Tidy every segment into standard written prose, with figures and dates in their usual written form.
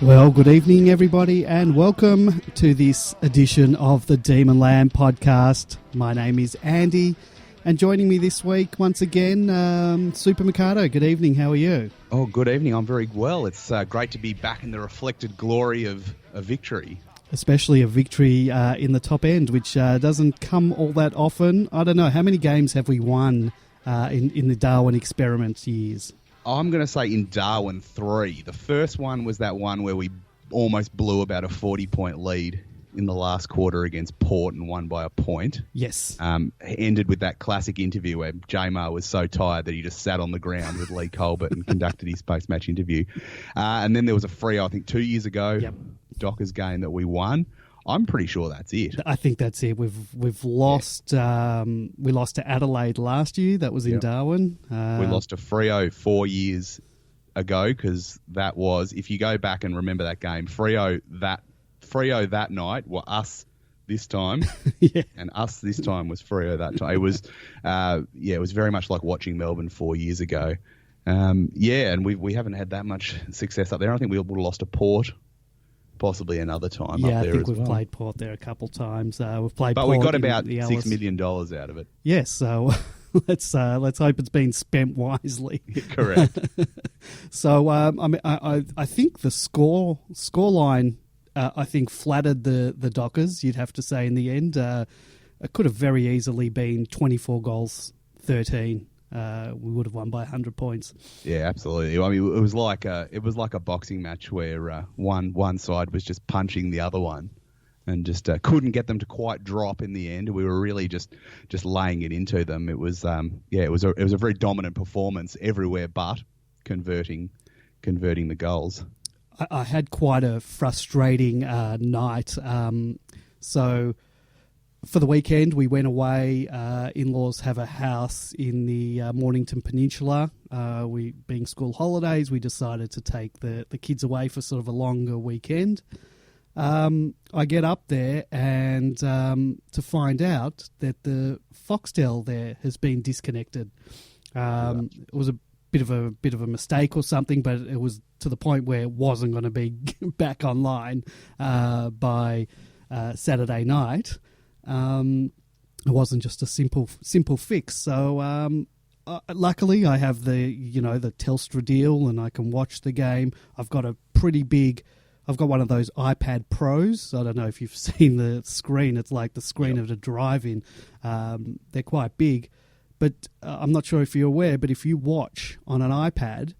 Well, good evening, everybody, and welcome to this edition of the Demon Lamb podcast. My name is Andy, and joining me this week, once again, Super Mikado. Good evening, how are you? Oh, good evening. I'm very well. It's great to be back in the reflected glory of a victory. Especially a victory in the top end, which doesn't come all that often. I don't know, how many games have we won in the Darwin experiment years? I'm going to say in Darwin 3. The first one was that one where we almost blew about a 40-point lead in the last quarter against Port and won by a point. Yes. Ended with that classic interview where J-Mar was so tired that he just sat on the ground with Lee Colbert and conducted his post-match interview. And then there was a Freo, I think 2 years ago, Dockers game that we won. I'm pretty sure that's it. I think that's it. We've lost. We lost to Adelaide last year. That was in Darwin. We lost to Freo 4 years ago because that was, if you go back and remember that game, Freo that night were us this time, and us this time was Freo that time. It was, it was very much like watching Melbourne 4 years ago. And we haven't had that much success up there. I think we would have lost to Port. Possibly another time up there as well. Yeah, I think we've played Port there a couple times. We've played but Port we got about $6 million out of it. Yes, so let's hope it's been spent wisely. Correct. So I think the scoreline I think flattered the Dockers. You'd have to say in the end, it could have very easily been 24 goals, 13. We would have won by 100 points. Yeah, absolutely. I mean, it was like a boxing match where one side was just punching the other one, and just couldn't get them to quite drop in the end. We were really just laying it into them. It was it was a very dominant performance everywhere, but converting the goals. I had quite a frustrating night. So. For the weekend, we went away. In-laws have a house in the Mornington Peninsula. We, being school holidays, we decided to take the kids away for sort of a longer weekend. I get up there and to find out that the Foxtel there has been disconnected. It was a bit of a mistake or something, but it was to the point where it wasn't going to be back online by Saturday night. It wasn't just a simple fix. So luckily, I have the Telstra deal, and I can watch the game. I've got one of those iPad Pros. I don't know if you've seen the screen. It's like the screen of the drive-in. They're quite big, but I'm not sure if you're aware. But if you watch on an iPad,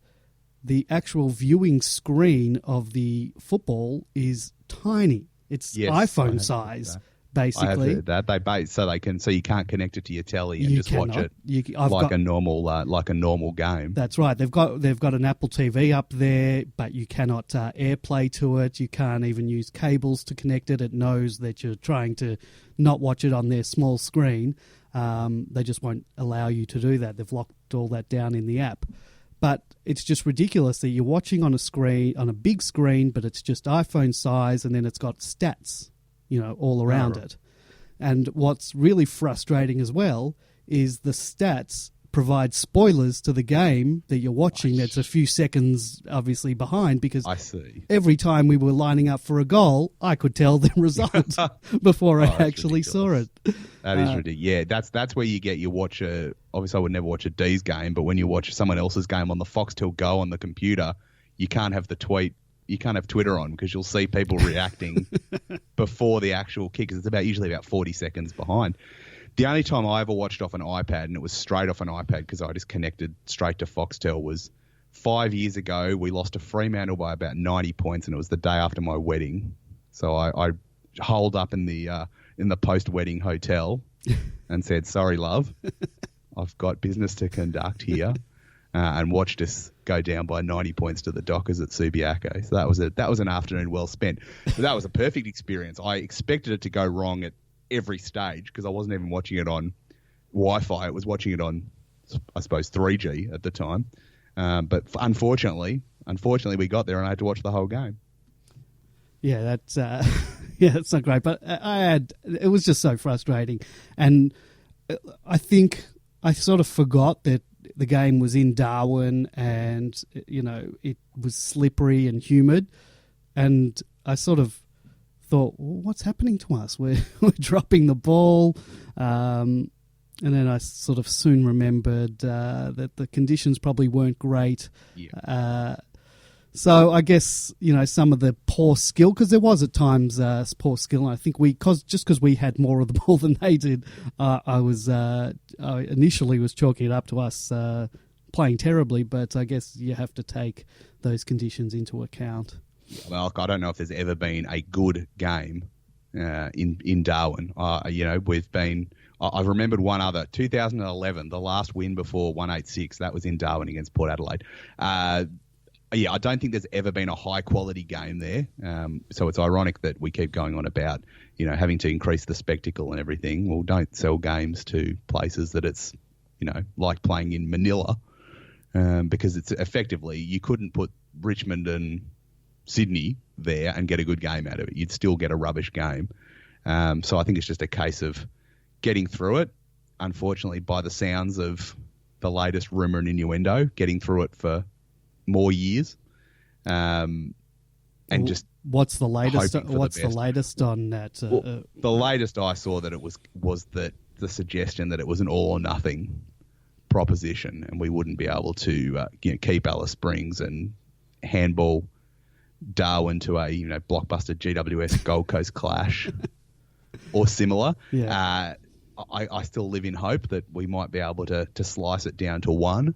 the actual viewing screen of the football is tiny. It's iPhone size. Basically, I have that so you can't connect it to your telly and just watch it a normal game. That's right. They've got an Apple TV up there, but you cannot AirPlay to it. You can't even use cables to connect it. It knows that you're trying to not watch it on their small screen. They just won't allow you to do that. They've locked all that down in the app. But it's just ridiculous that you're watching on a big screen, but it's just iPhone size, and then it's got stats all around it. And what's really frustrating as well is the stats provide spoilers to the game that you're watching that's a few seconds obviously behind, because every time we were lining up for a goal, I could tell the result before I actually saw it. That is ridiculous. Yeah, that's where you watch obviously I would never watch a D's game, but when you watch someone else's game on the Foxtel Go on the computer, you can't have the tweet. You can't have Twitter on because you'll see people reacting before the actual kick, because it's usually about 40 seconds behind. The only time I ever watched off an iPad, and it was straight off an iPad because I just connected straight to Foxtel, was 5 years ago. We lost to Fremantle by about 90 points, and it was the day after my wedding. So I holed up in the post-wedding hotel and said, "Sorry, love, I've got business to conduct here." And watched us go down by 90 points to the Dockers at Subiaco. So that was an afternoon well spent. But that was a perfect experience. I expected it to go wrong at every stage because I wasn't even watching it on Wi-Fi. I was watching it on, I suppose, 3G at the time. But unfortunately, we got there and I had to watch the whole game. Yeah, that's not great. But it was just so frustrating, and I think I sort of forgot that the game was in Darwin and, it was slippery and humid. and I sort of thought, well, what's happening to us? We're dropping the ball. And then I sort of soon remembered that the conditions probably weren't great. Yeah. So I guess, some of the poor skill, because there was at times poor skill, and I think because we had more of the ball than they did, I initially was chalking it up to us playing terribly, but I guess you have to take those conditions into account. Well, I don't know if there's ever been a good game in Darwin. We've been... I've remembered one other, 2011, the last win before 186. That was in Darwin against Port Adelaide. I don't think there's ever been a high-quality game there. So it's ironic that we keep going on about, having to increase the spectacle and everything. Well, don't sell games to places that it's, like playing in Manila, because it's effectively, you couldn't put Richmond and Sydney there and get a good game out of it. You'd still get a rubbish game. So I think it's just a case of getting through it, unfortunately, by the sounds of the latest rumour and innuendo, getting through it for more years, and just what's the latest? What's the latest on that? The latest I saw that it was that the suggestion that it was an all or nothing proposition, and we wouldn't be able to keep Alice Springs and handball Darwin to a blockbuster GWS Gold Coast clash or similar. Yeah. I still live in hope that we might be able to slice it down to one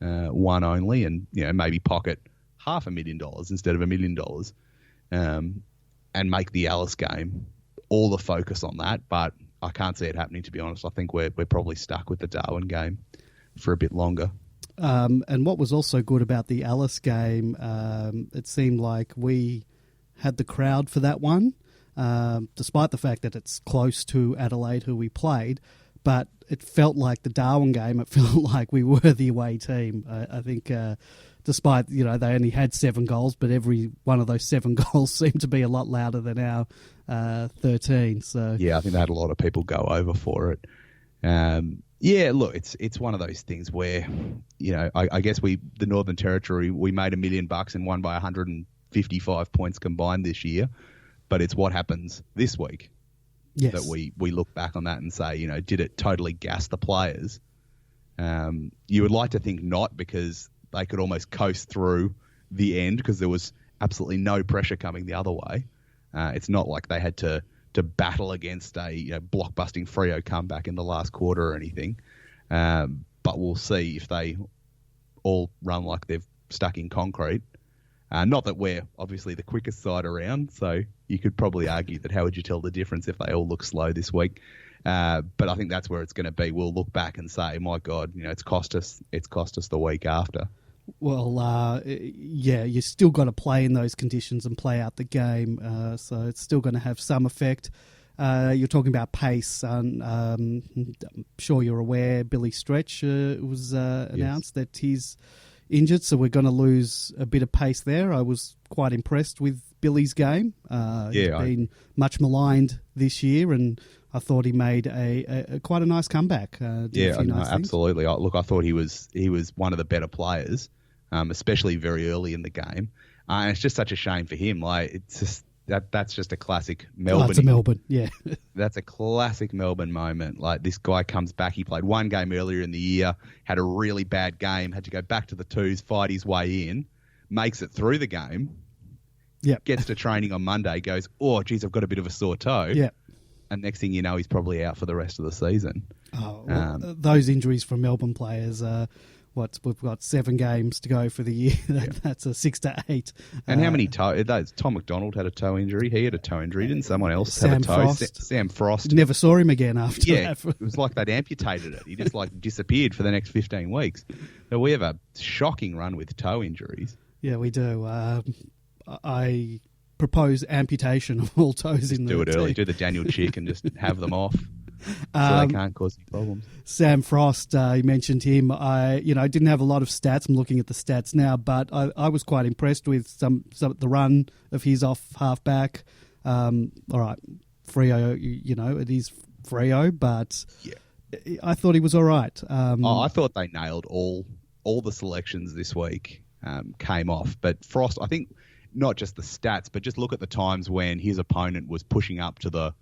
only, and maybe pocket $500,000 instead of $1 million, and make the Alice game all the focus on that. But I can't see it happening, to be honest. I think we're probably stuck with the Darwin game for a bit longer. And what was also good about the Alice game, it seemed like we had the crowd for that one. Despite the fact that it's close to Adelaide, who we played, but it felt like the Darwin game. It felt like we were the away team. I think, despite they only had 7 goals, but every one of those 7 goals seemed to be a lot louder than our 13. So yeah, I think they had a lot of people go over for it. Look, it's one of those things where I guess the Northern Territory, we made $1 million and won by 155 points combined this year. But it's what happens this week that we look back on that and say, did it totally gas the players? You would like to think not, because they could almost coast through the end because there was absolutely no pressure coming the other way. It's not like they had to battle against a blockbusting Freo comeback in the last quarter or anything. But we'll see if they all run like they've stuck in concrete. Not that we're obviously the quickest side around, so you could probably argue that how would you tell the difference if they all look slow this week? But I think that's where it's going to be. We'll look back and say, my God, it's cost us the week after. Well, you still got to play in those conditions and play out the game, so it's still going to have some effect. You're talking about pace. I'm sure you're aware Billy Stretch was announced that he's injured, so we're going to lose a bit of pace there. I was quite impressed with Billy's game. He's been much maligned this year, and I thought he made a quite a nice comeback. Absolutely. I thought he was one of the better players, especially very early in the game. And it's just such a shame for him. Like, it's just that's just a classic Melbourne. Oh, it's a Melbourne, yeah. That's a classic Melbourne moment. Like, this guy comes back. He played one game earlier in the year, had a really bad game, had to go back to the twos, fight his way in, makes it through the game. Yep. Gets to training on Monday, goes, oh, geez, I've got a bit of a sore toe. Yeah. And next thing you know, he's probably out for the rest of the season. Those injuries from Melbourne players, we've got 7 games to go for the year. That's a 6 to 8. And how many toes? Tom McDonald had a toe injury. He had a toe injury. Didn't someone else have a toe? Frost. Sam Frost. Never saw him again after that. It was like they'd amputated it. He just disappeared for the next 15 weeks. So we have a shocking run with toe injuries. Yeah, we do. I propose amputation of all toes in the do it team. early. Do the Daniel Chick and just have them off. So they can't cause any problems. Sam Frost, you mentioned him. I didn't have a lot of stats. I'm looking at the stats now, but I was quite impressed with some the run of his off halfback. All right, Freo, it is Freo, but I thought he was all right. I thought they nailed all the selections this week. Came off, but Frost, I think not just the stats, but just look at the times when his opponent was pushing up to the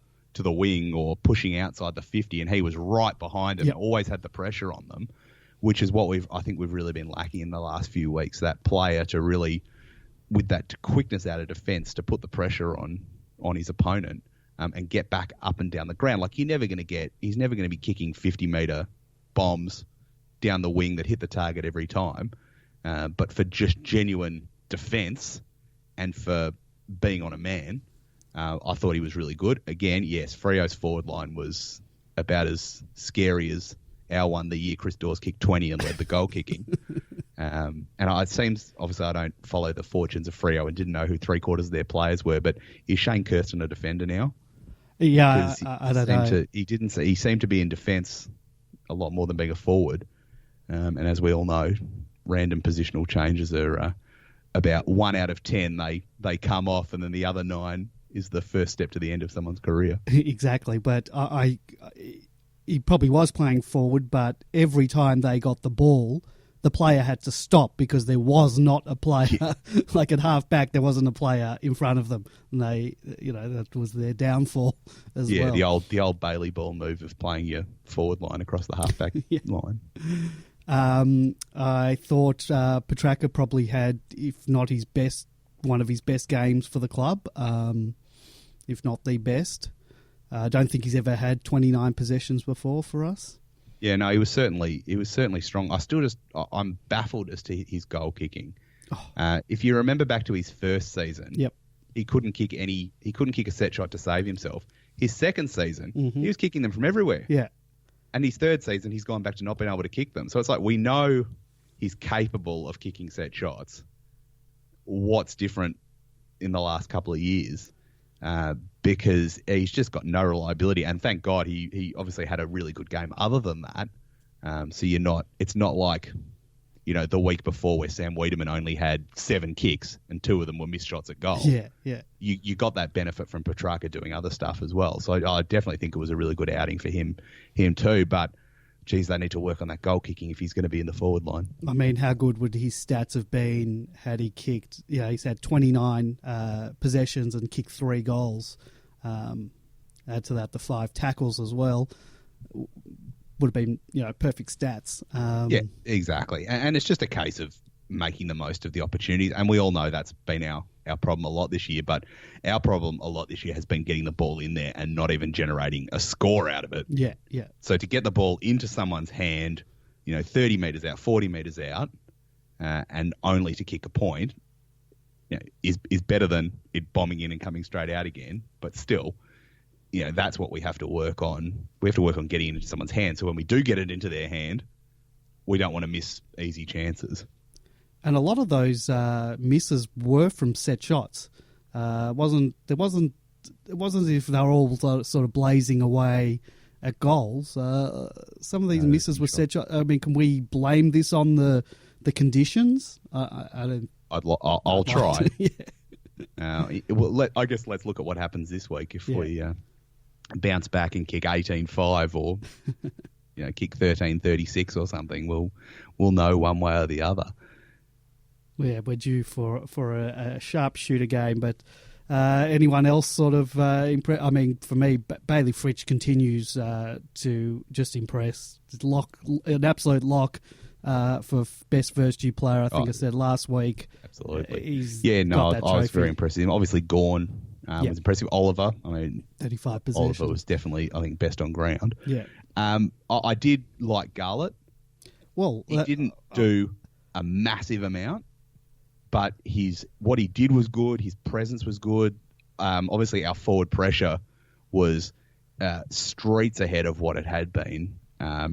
wing or pushing outside the 50, and he was right behind them, always had the pressure on them, which is what I think we've really been lacking in the last few weeks. That player to really, with that quickness out of defence, to put the pressure on his opponent and get back up and down the ground. Like he's never going to be kicking 50-metre bombs down the wing that hit the target every time. But for just genuine defence and for being on a man, I thought he was really good. Again, yes, Freo's forward line was about as scary as our one the year Chris Dawes kicked 20 and led the goal kicking. And it seems, obviously I don't follow the fortunes of Freo and didn't know who 3/4 of their players were, but is Shane Kirsten a defender now? Yeah, I don't know. He seemed to be in defence a lot more than being a forward. And as we all know, random positional changes are about 1 out of 10. They come off, and then the other 9 is the first step to the end of someone's career. Exactly, but he probably was playing forward, but every time they got the ball, the player had to stop because there was not a player. Like at half back, there wasn't a player in front of them, and that was their downfall as well. Yeah, the old Bailey ball move of playing your forward line across the half back line. I thought Petrarca probably had, if not one of his best games for the club, if not the best. I don't think he's ever had 29 possessions before for us. Yeah, no, he was certainly strong. I'm baffled as to his goal kicking. If you remember back to his first season, he couldn't kick a set shot to save himself. His second season, he was kicking them from everywhere. Yeah. And his third season, he's gone back to not being able to kick them. So it's like, we know he's capable of kicking set shots. What's different in the last couple of years? Because he's just got no reliability. And thank God he obviously had a really good game other than that. So it's not like, the week before where Sam Wiedemann only had 7 kicks and 2 of them were missed shots at goal. Yeah. You got that benefit from Petrarca doing other stuff as well. So I definitely think it was a really good outing for him too. But, geez, they need to work on that goal kicking if he's going to be in the forward line. I mean, how good would his stats have been had he kicked? He's had 29 possessions and kicked 3 goals. Add to that the 5 tackles as well. Would have been, perfect stats. Yeah, exactly. And it's just a case of making the most of the opportunities. And we all know that's been our problem a lot this year. But our problem a lot this year has been getting the ball in there and not even generating a score out of it. Yeah. So to get the ball into someone's hand, 30 metres out, 40 metres out, and only to kick a point, is better than it bombing in and coming straight out again. But still, that's what we have to work on. We have to work on getting it into someone's hand. So when we do get it into their hand, we don't want to miss easy chances. And a lot of those misses were from set shots. It wasn't as if they were all sort of blazing away at goals. Some of these misses were set shots. I mean, can we blame this on the conditions? I don't. I'll try. Yeah. I guess let's look at what happens this week if we bounce back and kick 18-5 or kick 13-36 or something. We'll know one way or the other. Yeah, we're due for a sharpshooter game, but anyone else sort of impress? I mean, for me, Bailey Fritsch continues to just impress. An absolute lock for best first-year player. I think I said last week. Absolutely. I was very impressed with him. Obviously, Gawn was impressive. Oliver, 35 possessions. Oliver was definitely, I think, best on ground. Yeah. I did like Garlett. Well, he didn't do a massive amount, but what he did was good. His presence was good. Obviously, our forward pressure was streets ahead of what it had been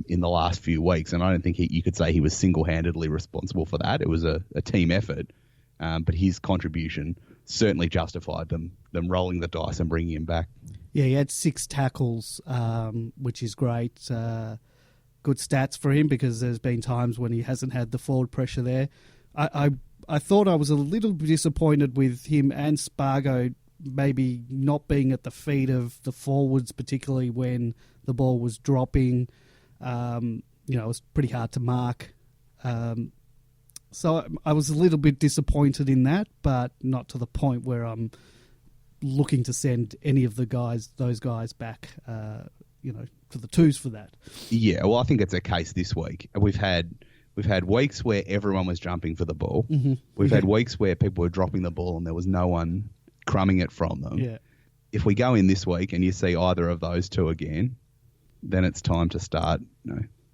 in the last few weeks, and I don't think you could say he was single-handedly responsible for that. It was a team effort, but his contribution certainly justified them rolling the dice and bringing him back. Yeah, he had 6 tackles, which is great. Good stats for him because there's been times when he hasn't had the forward pressure there. I thought I was a little bit disappointed with him and Spargo maybe not being at the feet of the forwards, particularly when the ball was dropping. It was pretty hard to mark. So I was a little bit disappointed in that, but not to the point where I'm looking to send any of those guys back, to the twos for that. Yeah, well, I think it's a case this week. We've had weeks where everyone was jumping for the ball. Mm-hmm. We've had weeks where people were dropping the ball and there was no one crumbing it from them. Yeah. If we go in this week and you see either of those two again, then it's time to start,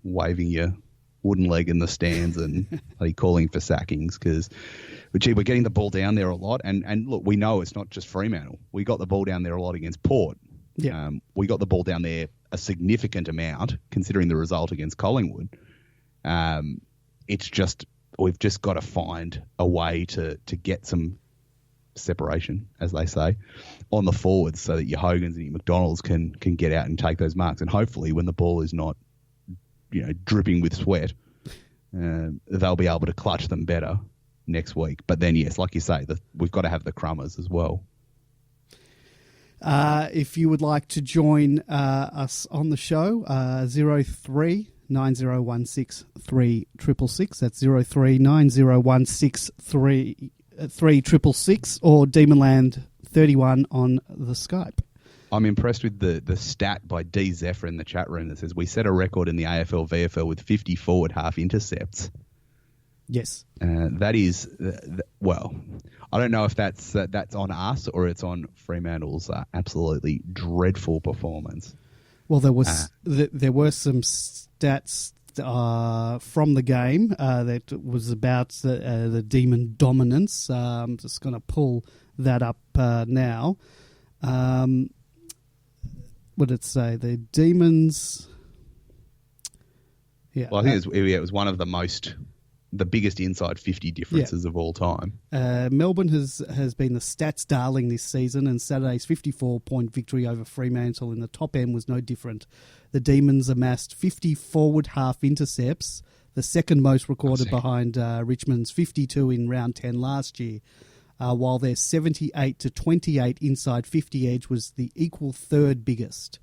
waving your wooden leg in the stands and calling for sackings because, we're getting the ball down there a lot. And look, we know it's not just Fremantle. We got the ball down there a lot against Port. Yeah. We got the ball down there a significant amount considering the result against Collingwood. It's just we've just got to find a way to get some separation, as they say, on the forwards so that your Hogans and your McDonalds can get out and take those marks. And hopefully when the ball is not, dripping with sweat, they'll be able to clutch them better next week. But then, yes, like you say, we've got to have the crummers as well. If you would like to join us on the show, 03 9016 3666. That's 03 9016 3666 or Demonland 31 on the Skype. I'm impressed with the stat by D. Zephyr in the chat room that says we set a record in the AFL VFL with 50 forward half intercepts. Yes. That is, well, I don't know if that's on us or it's on Fremantle's absolutely dreadful performance. Well, there were some stats from the game that was about the Demon dominance. I'm just going to pull that up now. What did it say? The Demons. Yeah. Well, I think it was one of the biggest inside 50 differences of all time. Melbourne has been the stats darling this season, and Saturday's 54-point victory over Fremantle in the top end was no different. The Demons amassed 50 forward half intercepts, the second most recorded behind Richmond's 52 in round 10 last year, while their 78-28 inside 50 edge was the equal third biggest.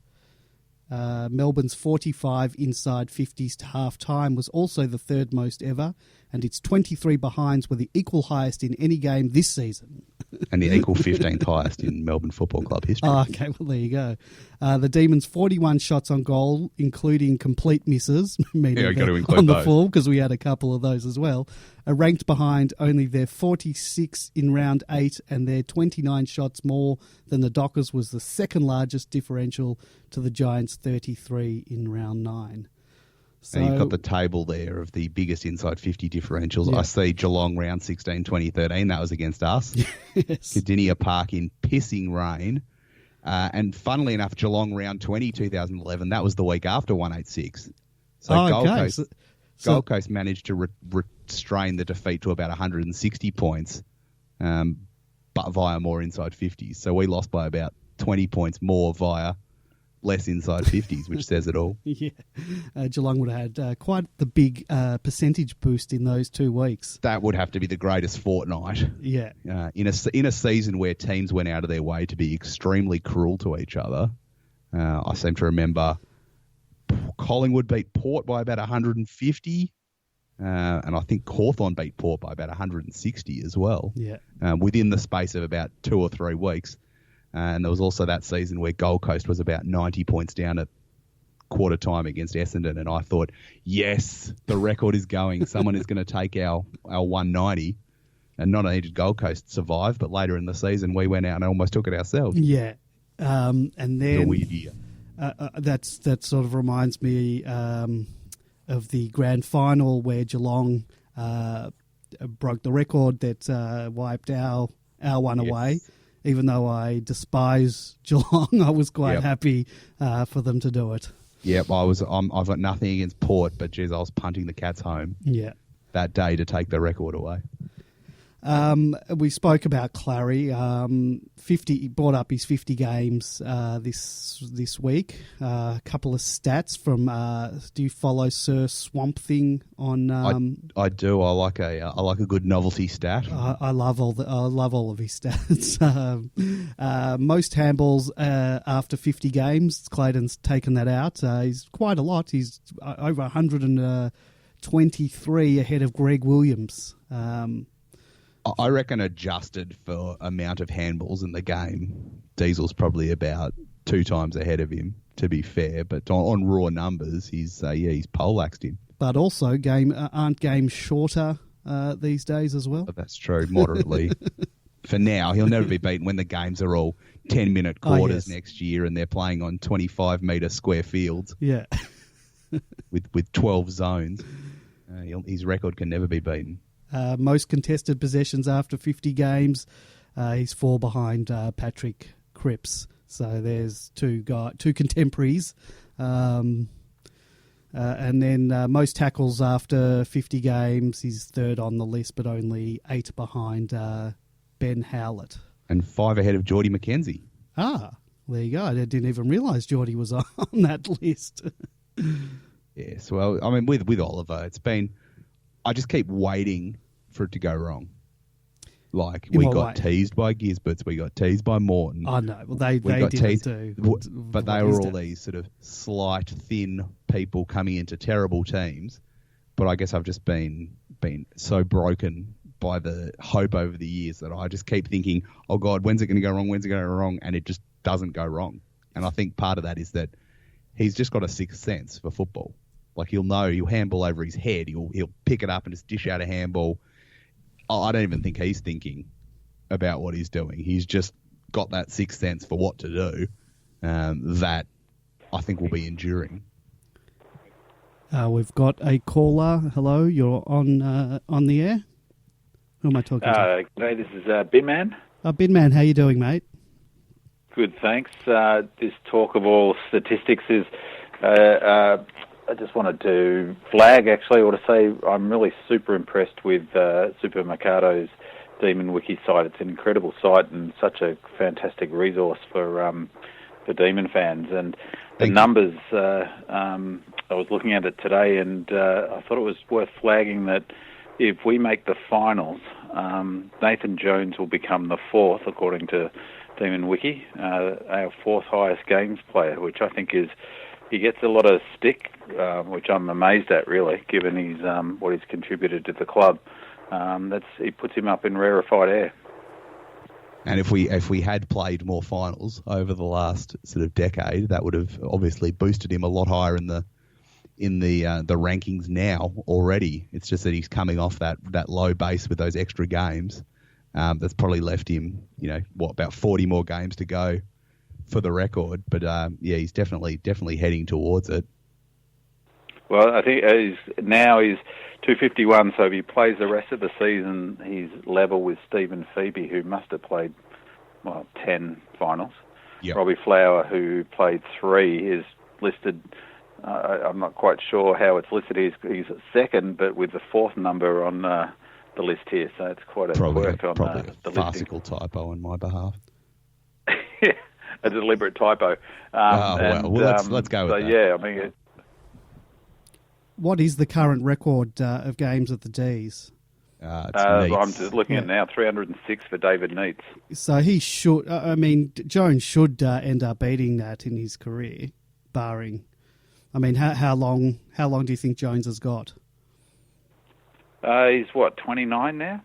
Melbourne's 45 inside 50s to half-time was also the third most ever, and its 23 behinds were the equal highest in any game this season. And the equal 15th highest in Melbourne Football Club history. Oh, okay, well, there you go. The Demons' 41 shots on goal, including complete misses, meaning on the full, because we had a couple of those as well, are ranked behind only their 46 in round 8, and their 29 shots more than the Dockers was the second largest differential to the Giants' 33 in round 9. So, and you've got the table there of the biggest inside 50 differentials. Yeah. I see Geelong round 16, 2013. That was against us. Yes. Cardinia Park in pissing rain. And funnily enough, Geelong round 20, 2011, that was the week after 186. So Gold Coast managed to restrain the defeat to about 160 points, but via more inside 50s. So we lost by about 20 points more via less inside 50s, which says it all. Yeah. Geelong would have had quite the big percentage boost in those 2 weeks. That would have to be the greatest fortnight. Yeah. In a season where teams went out of their way to be extremely cruel to each other. I seem to remember Collingwood beat Port by about 150, and I think Hawthorn beat Port by about 160 as well. Yeah. Within the space of about 2 or 3 weeks. And there was also that season where Gold Coast was about 90 points down at quarter time against Essendon. And I thought, yes, the record is going. Someone is going to take our 190. And not only did Gold Coast survive, but later in the season, we went out and almost took it ourselves. Yeah. And then a weird year. That sort of reminds me of the grand final where Geelong broke the record that wiped our one away. Even though I despise Geelong, I was quite happy for them to do it. Yep, I've got nothing against Port, but geez, I was punting the Cats home that day to take the record away. We spoke about Clary. 50 brought up his 50 games this week. A couple of stats from. Do you follow Sir Swamp Thing on? I do. I like a good novelty stat. I love all of his stats. Most handballs after 50 games. Clayton's taken that out. He's quite a lot. He's over 120 23 ahead of Greg Williams. I reckon adjusted for amount of handballs in the game, Diesel's probably about 2 times ahead of him, to be fair. But on raw numbers, he's poleaxed him. But also, aren't games shorter these days as well? But that's true, moderately. For now, he'll never be beaten when the games are all 10-minute quarters next year and they're playing on 25-metre square fields. Yeah. with 12 zones. His record can never be beaten. Most contested possessions after 50 games. He's 4 behind Patrick Cripps. So there's two contemporaries. And then most tackles after 50 games. He's 3rd on the list, but only 8 behind Ben Howlett. And 5 ahead of Geordie McKenzie. Ah, there you go. I didn't even realise Geordie was on that list. Yes, well, I mean, with Oliver, it's been... I just keep waiting for it to go wrong. Like, we got teased by Gisberts, we got teased by Morton. Oh, no, well, they didn't do. But they were all these sort of slight, thin people coming into terrible teams. But I guess I've just been so broken by the hope over the years that I just keep thinking, oh, God, when's it going to go wrong? When's it going to go wrong? And it just doesn't go wrong. And I think part of that is that he's just got a sixth sense for football. Like, he'll know, he'll handball over his head, he'll pick it up and just dish out a handball. I don't even think he's thinking about what he's doing. He's just got that sixth sense for what to do that I think will be enduring. We've got a caller. Hello, you're on the air. Who am I talking to? G'day, this is Binman. Binman, how you doing, mate? Good, thanks. This talk of all statistics is... I just wanted to flag, actually, or to say I'm really super impressed with Super Mercado's Demon Wiki site. It's an incredible site and such a fantastic resource for Demon fans. And the numbers, I was looking at it today, and I thought it was worth flagging that if we make the finals, Nathan Jones will become the 4th, according to Demon Wiki, our 4th highest games player, which I think is... He gets a lot of stick, which I'm amazed at, really, given his what he's contributed to the club. He puts him up in rarefied air. And if we had played more finals over the last sort of decade, that would have obviously boosted him a lot higher in the rankings now already. It's just that he's coming off that low base with those extra games. That's probably left him, about 40 more games to go for the record, but he's definitely heading towards it. Well, I think he's 251, so if he plays the rest of the season, he's level with Stephen Phoebe, who must have played 10 finals. Yep. Robbie Flower, who played 3, is listed. I'm not quite sure how it's listed. He's 2nd, but with the 4th number on the list here, so it's quite a quirk on the farcical typo on my behalf. A deliberate typo. Let's go with that. Yeah, I mean... What is the current record of games at the D's? I'm just looking at now, 306 for David Neitz. So he should... Jones should end up beating that in his career, barring... how long do you think Jones has got? He's 29 now?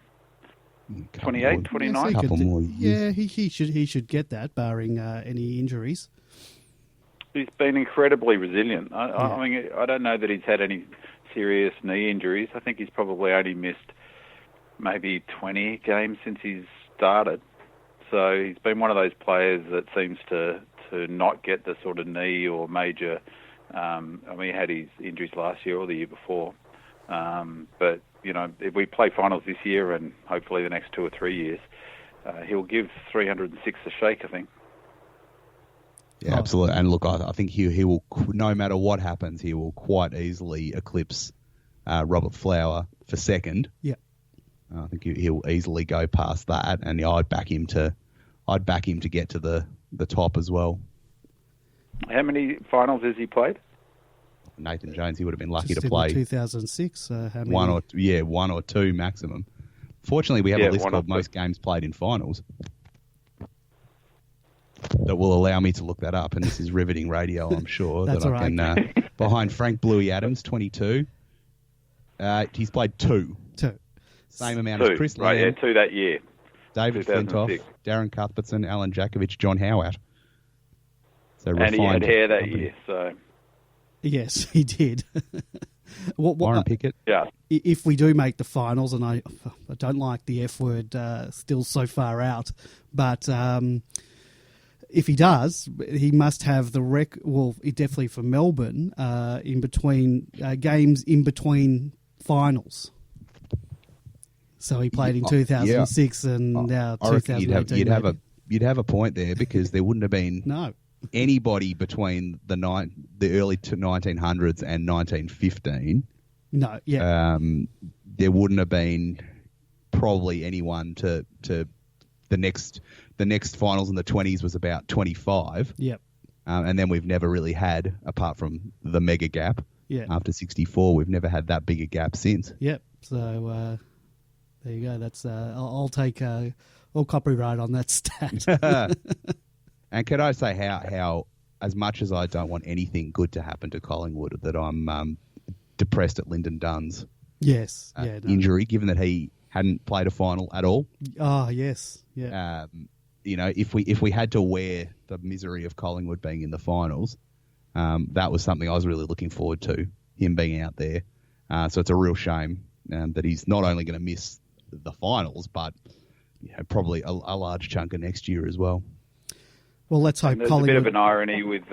28, 29? Couple more years. Yeah, he should get that, barring any injuries. He's been incredibly resilient. I don't know that he's had any serious knee injuries. I think he's probably only missed maybe 20 games since he's started. So he's been one of those players that seems to not get the sort of knee or major... he had his injuries last year or the year before. But, if we play finals this year and hopefully the next 2 or 3 years, he'll give 306 a shake, I think. Yeah, absolutely. And look, I think he will, no matter what happens, he will quite easily eclipse Robert Flower for 2nd. Yeah. I think he'll easily go past that, and I'd back him to get to the top as well. How many finals has he played? Nathan Jones, he would have been lucky Just to play 2006. How many? 1 or 2 maximum. Fortunately, we have a list called most games played in finals that will allow me to look that up, and this is riveting radio, I'm sure. That's that I can behind Frank Bluey Adams, 22. He's played 2. 2. Same amount as Chris Lamb. Right, yeah, 2 that year. David Flintoff, Darren Cuthbertson, Alan Jakovich, John Howat. So and he had hair that year, so... Yes, he did. Warren Pickett. Yeah. If we do make the finals, and I don't like the F word still so far out, but if he does, he must have the definitely for Melbourne, in between games in between finals. So he played in 2006 and now 2018. You'd have a point there because there wouldn't have been anybody between the early 1900s and 1915. No, yeah. There wouldn't have been probably anyone to the next finals in the 20s was about 25. Yep. And then we've never really had, apart from the mega gap. Yeah. After 64, we've never had that big a gap since. Yep. So there you go. That's I'll take all copyright on that stat. And can I say how as much as I don't want anything good to happen to Collingwood, that I'm depressed at Lyndon Dunn's injury, given that he hadn't played a final at all. Oh yes, yeah. If we had to wear the misery of Collingwood being in the finals, that was something I was really looking forward to, him being out there. So it's a real shame that he's not only going to miss the finals, but probably a large chunk of next year as well. Well, let's hope There's Collingwood... a bit of an irony with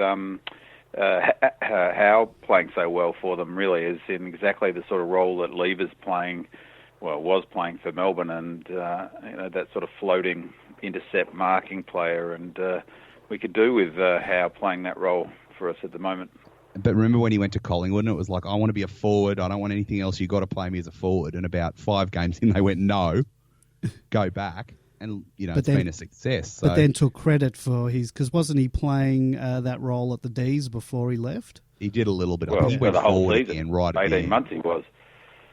Howe playing so well for them, really, is in exactly the sort of role that Lever's was playing for Melbourne, and that sort of floating intercept marking player, and we could do with Howe playing that role for us at the moment. But remember when he went to Collingwood and it was like, I want to be a forward, I don't want anything else, you've got to play me as a forward. And about 5 games in, they went, no, go back. And, it's been a success. So. But then took credit for because wasn't he playing that role at the D's before he left? He did a little bit. Well, he went the whole forward season, again, right at 18 months he was.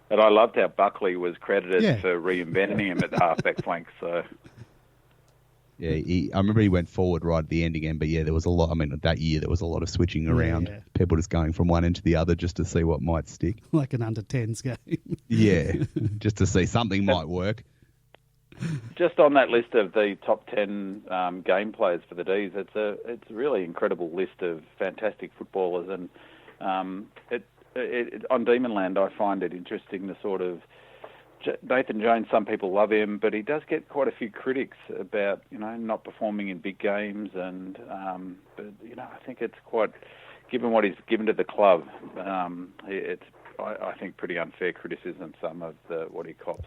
But I loved how Buckley was credited for reinventing him at the halfback flank. So. Yeah, I remember he went forward right at the end again. But, there was a lot. I mean, that year there was a lot of switching around. Yeah. People just going from one end to the other just to see what might stick. Like an under-10s game. Yeah, just to see something might work. Just on that list of the top 10 game players for the D's, it's a really incredible list of fantastic footballers, and on Demonland I find it interesting the sort of Nathan Jones. Some people love him, but he does get quite a few critics about not performing in big games, and but I think it's quite, given what he's given to the club, it's I think pretty unfair criticism some of what he cops.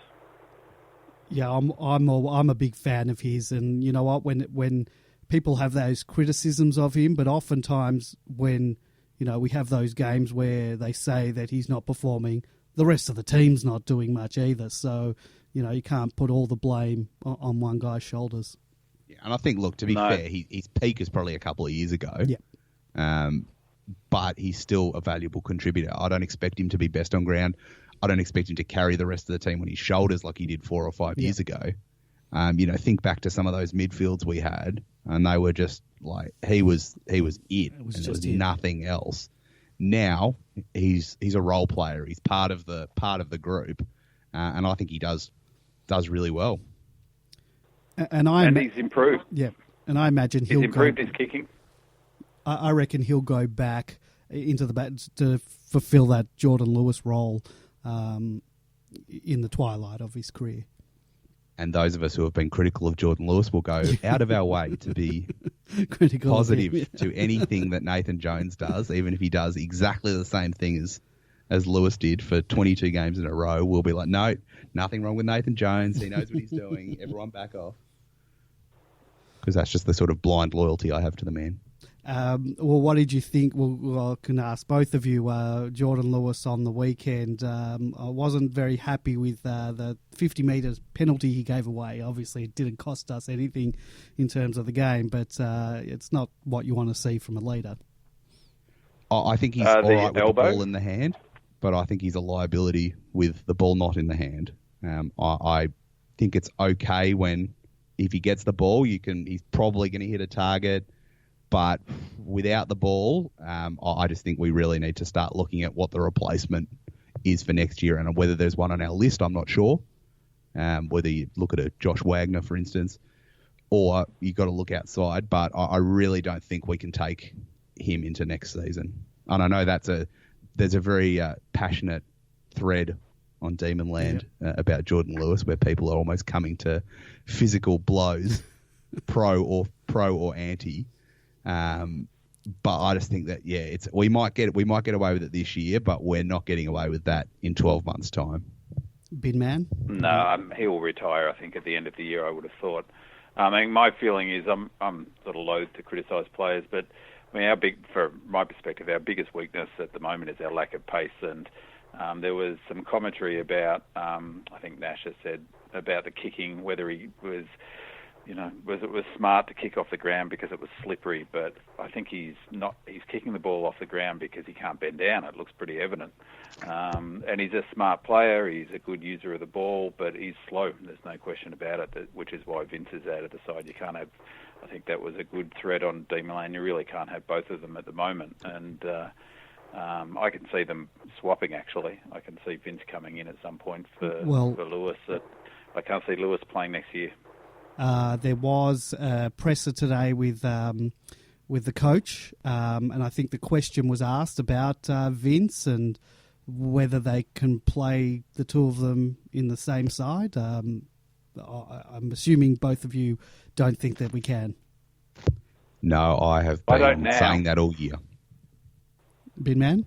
Yeah, I'm a big fan of his, and you know what? When people have those criticisms of him, but oftentimes when we have those games where they say that he's not performing, the rest of the team's not doing much either. So you can't put all the blame on one guy's shoulders. Yeah, and I think, look, to be fair, his peak is probably a couple of years ago. Yeah. But he's still a valuable contributor. I don't expect him to be best on ground. I don't expect him to carry the rest of the team on his shoulders like he did 4 or 5 years ago. Think back to some of those midfields we had, and they were just like he was it. And there was nothing else. Now he's a role player. He's part of the group, and I think he does really well. And he's improved. Yeah, and I imagine he's improved his kicking. I reckon he'll go back into the back to fulfil that Jordan Lewis role in the twilight of his career. And those of us who have been critical of Jordan Lewis will go out of our way to be critical positive to anything that Nathan Jones does, even if he does exactly the same thing as Lewis did for 22 games in a row. We'll be like, no, nothing wrong with Nathan Jones. He knows what he's doing. Everyone back off. Because that's just the sort of blind loyalty I have to the man. Well, what did you think? Well, I can ask both of you. Jordan Lewis on the weekend. I wasn't very happy with the 50 metres penalty he gave away. Obviously, it didn't cost us anything in terms of the game, but it's not what you want to see from a leader. I think he's all right with the ball in the hand, but I think he's a liability with the ball not in the hand. I think it's okay if he gets the ball, he's probably going to hit a target. But without the ball, I just think we really need to start looking at what the replacement is for next year, and whether there's one on our list, I'm not sure. Whether you look at a Josh Wagner, for instance, or you got to look outside. But I really don't think we can take him into next season. And I know there's a very passionate thread on Demon Land about Jordan Lewis, where people are almost coming to physical blows, pro or anti. But I just think that we might get away with it this year, but we're not getting away with that in 12 months' time. Bin Man? No, he will retire, I think, at the end of the year, I would have thought. I mean, my feeling is I'm sort of loath to criticise players, but I mean, from my perspective, our biggest weakness at the moment is our lack of pace. And there was some commentary about, I think Nash has said, about the kicking, whether he was, it was smart to kick off the ground because it was slippery, but I think he's kicking the ball off the ground because he can't bend down. It looks pretty evident. And he's a smart player, he's a good user of the ball, but he's slow. There's no question about it, which is why Vince is out of the side. You can't have, I think that was a good thread on D. Mullane. You really can't have both of them at the moment. And I can see them swapping, actually. I can see Vince coming in at some point for Lewis. I can't see Lewis playing next year. There was a presser today with the coach, and I think the question was asked about Vince and whether they can play the two of them in the same side. I'm assuming both of you don't think that we can. No, I have been saying that all year. Bin Man?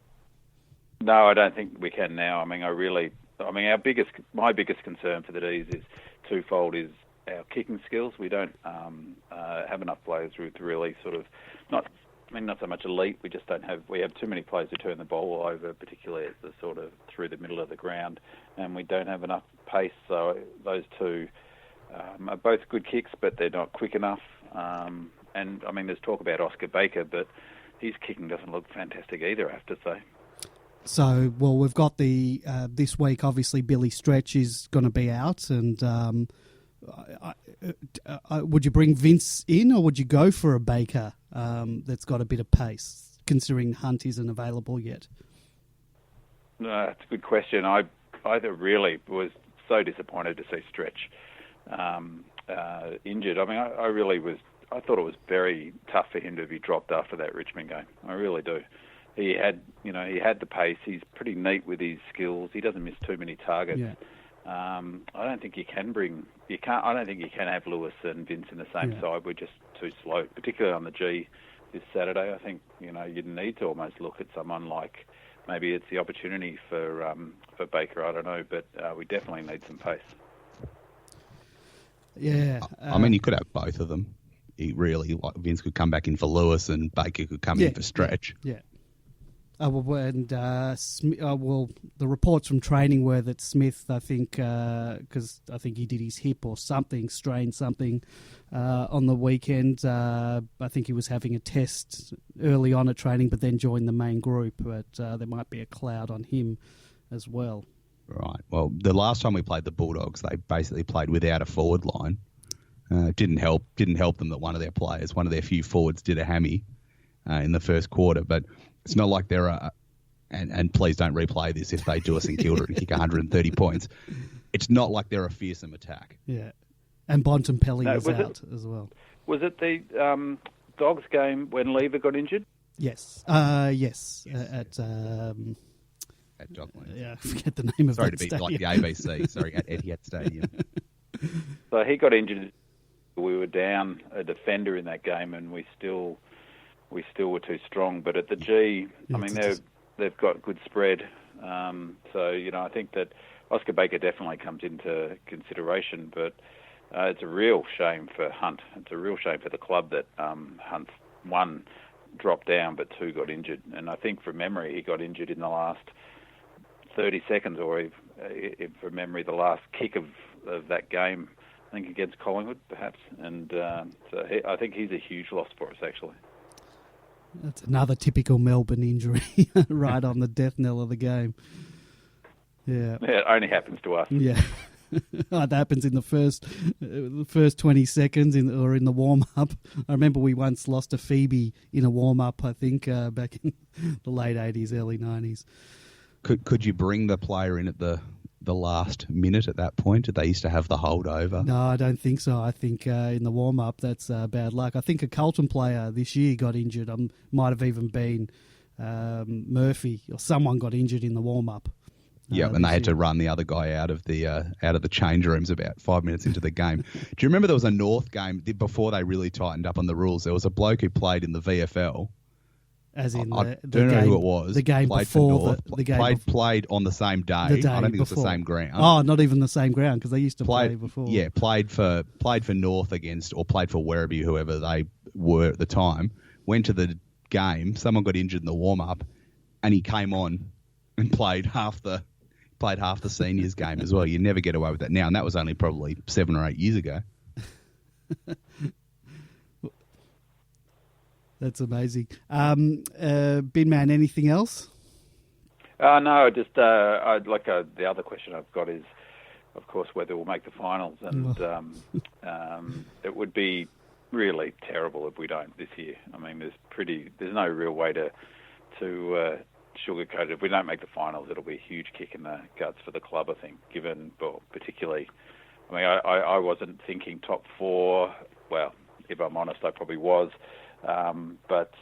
No, I don't think we can now. I mean, my biggest concern for the D's is twofold. Is our kicking skills. We don't have enough players with really sort of not so much elite. We just don't have. We have too many players who turn the ball over, particularly at the sort of through the middle of the ground, and we don't have enough pace. So those two are both good kicks, but they're not quick enough. And I mean, there's talk about Oscar Baker, but his kicking doesn't look fantastic either, I have to say. So, well, we've got the this week. Obviously, Billy Stretch is going to be out, and would you bring Vince in, or would you go for a Baker that's got a bit of pace, considering Hunt isn't available yet? No, that's a good question. I really was so disappointed to see Stretch injured. I mean, I really was. I thought it was very tough for him to be dropped after that Richmond game. I really do. He had the pace. He's pretty neat with his skills. He doesn't miss too many targets. Yeah. I don't think you can I don't think you can have Lewis and Vince in the same side. We're just too slow, particularly on the G this Saturday. I think you'd need to almost look at someone like maybe it's the opportunity for Baker. I don't know, but we definitely need some pace. Yeah, I mean, you could have both of them. Vince could come back in for Lewis, and Baker could come in for Stretch. Yeah. The reports from training were that Smith, I think, because I think he did his hip or something, strained something on the weekend. I think he was having a test early on at training, but then joined the main group. But there might be a cloud on him as well. Right. Well, the last time we played the Bulldogs, they basically played without a forward line. Didn't help them that one of their few forwards, did a hammy in the first quarter, but. It's not like they're and please don't replay this if they do us in Kilda and kick 130 points. It's not like they're a fearsome attack. Yeah. And Bontempelli is out as well. Was it the Dogs game when Lever got injured? Yes. Yes. At Docklands. Yeah, I forget the name of Sorry that to be stadium. like the ABC. Sorry, at Etihad Stadium. So he got injured. We were down a defender in that game, and we still were too strong. But at the G, I mean, they've got good spread. So, I think that Oscar Baker definitely comes into consideration. But it's a real shame for Hunt. It's a real shame for the club that Hunt, one, dropped down, but two, got injured. And I think from memory, he got injured in the last 30 seconds, or if from memory, the last kick of that game, I think against Collingwood, perhaps. And so I think he's a huge loss for us, actually. That's another typical Melbourne injury, right on the death knell of the game. Yeah, it only happens to us. Yeah, it happens in the first 20 seconds or in the warm up. I remember we once lost a Phoebe in a warm up. I think back in the late 80s, early 90s. Could you bring the player in at the last minute at that point? Did they used to have the holdover? No, I don't think so. I think in the warm-up, that's bad luck. I think a Carlton player this year got injured. Might have even been Murphy or someone got injured in the warm-up. Yeah, and they had to run the other guy out of the change rooms about 5 minutes into the game. Do you remember there was a North game before they really tightened up on the rules? There was a bloke who played in the VFL. As in I don't know who it was. The game played before for North, the game played on the same day. The day I don't think before. it was the same ground. Oh, not even the same ground because they used to play before. Yeah, played for North against or played for Werribee, whoever they were at the time. Went to the game. Someone got injured in the warm up, and he came on and played half the seniors game as well. You never get away with that now, and that was only probably 7 or 8 years ago. That's amazing. Bin Man, anything else? No, just the other question I've got is, of course, whether we'll make the finals, and it would be really terrible if we don't this year. I mean, there's no real way to sugarcoat it. If we don't make the finals, it'll be a huge kick in the guts for the club, I think, particularly, I mean, I wasn't thinking top 4. Well, if I'm honest, I probably was. But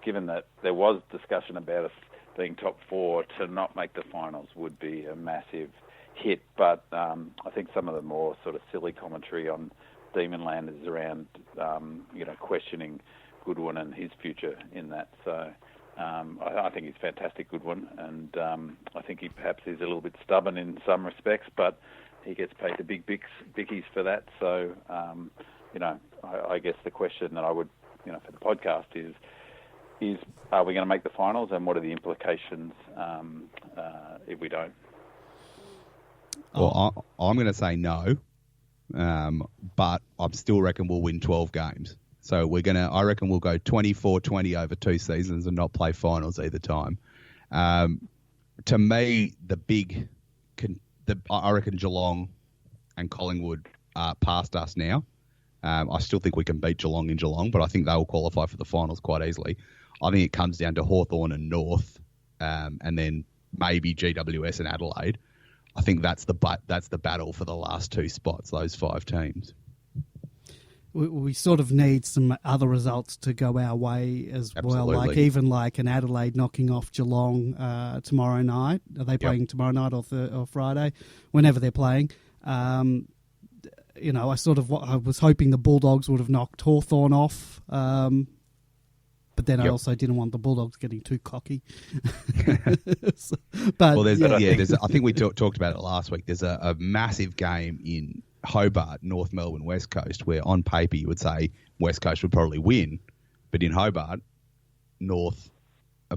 given that there was discussion about us being top 4, to not make the finals would be a massive hit. But I think some of the more sort of silly commentary on Demonland is around, questioning Goodwin and his future in that. So I think he's fantastic, Goodwin, and I think he perhaps is a little bit stubborn in some respects, but he gets paid the big bickies for that. So, I guess the question that I would, for the podcast is are we going to make the finals, and what are the implications if we don't? Well, I'm going to say no, but I still reckon we'll win 12 games. So I reckon we'll go 24-20 over 2 seasons and not play finals either time. To me, I reckon Geelong and Collingwood are past us now. I still think we can beat Geelong in Geelong, but I think they will qualify for the finals quite easily. I think it comes down to Hawthorn and North, and then maybe GWS and Adelaide. I think that's the battle for the last 2 spots, those 5 teams. We sort of need some other results to go our way as Absolutely. well, even like an Adelaide knocking off Geelong tomorrow night. Are they playing tomorrow night or Friday? Whenever they're playing. I was hoping the Bulldogs would have knocked Hawthorn off, but then I also didn't want the Bulldogs getting too cocky. I think we talked about it last week. There's a massive game in Hobart, North Melbourne, West Coast, where on paper you would say West Coast would probably win, but in Hobart, North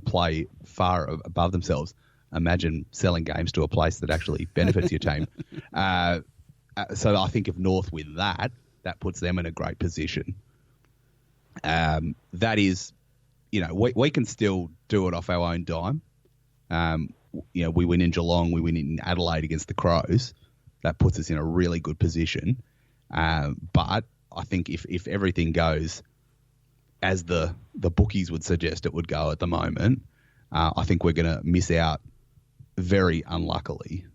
play far above themselves. Imagine selling games to a place that actually benefits your team. So I think if North win that puts them in a great position. That is, we can still do it off our own dime. We win in Geelong, we win in Adelaide against the Crows. That puts us in a really good position. But I think if everything goes as the bookies would suggest it would go at the moment, I think we're going to miss out very unluckily,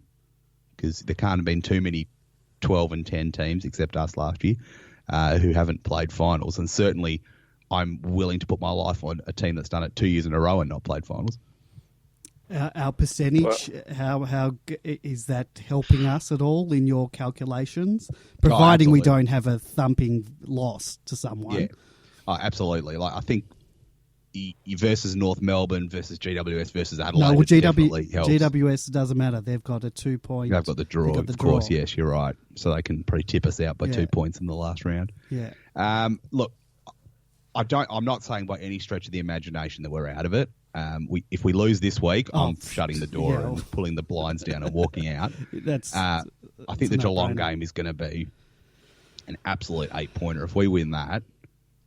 because there can't have been too many 12 and 10 teams except us last year who haven't played finals. And certainly I'm willing to put my life on a team that's done it 2 years in a row and not played finals. Our percentage, how is that helping us at all in your calculations? Providing we don't have a thumping loss to someone. Yeah, absolutely. Like I think versus North Melbourne versus GWS versus Adelaide. No, well, GWS GWS doesn't matter. They've got a 2 point. They've got the draw, of course. Yes, you're right. So they can probably tip us out by 2 points in the last round. Yeah. Look, I'm not saying by any stretch of the imagination that we're out of it. If we lose this week, I'm shutting the door and pulling the blinds down and walking out. I think the Geelong game is going to be an absolute 8-pointer. If we win that,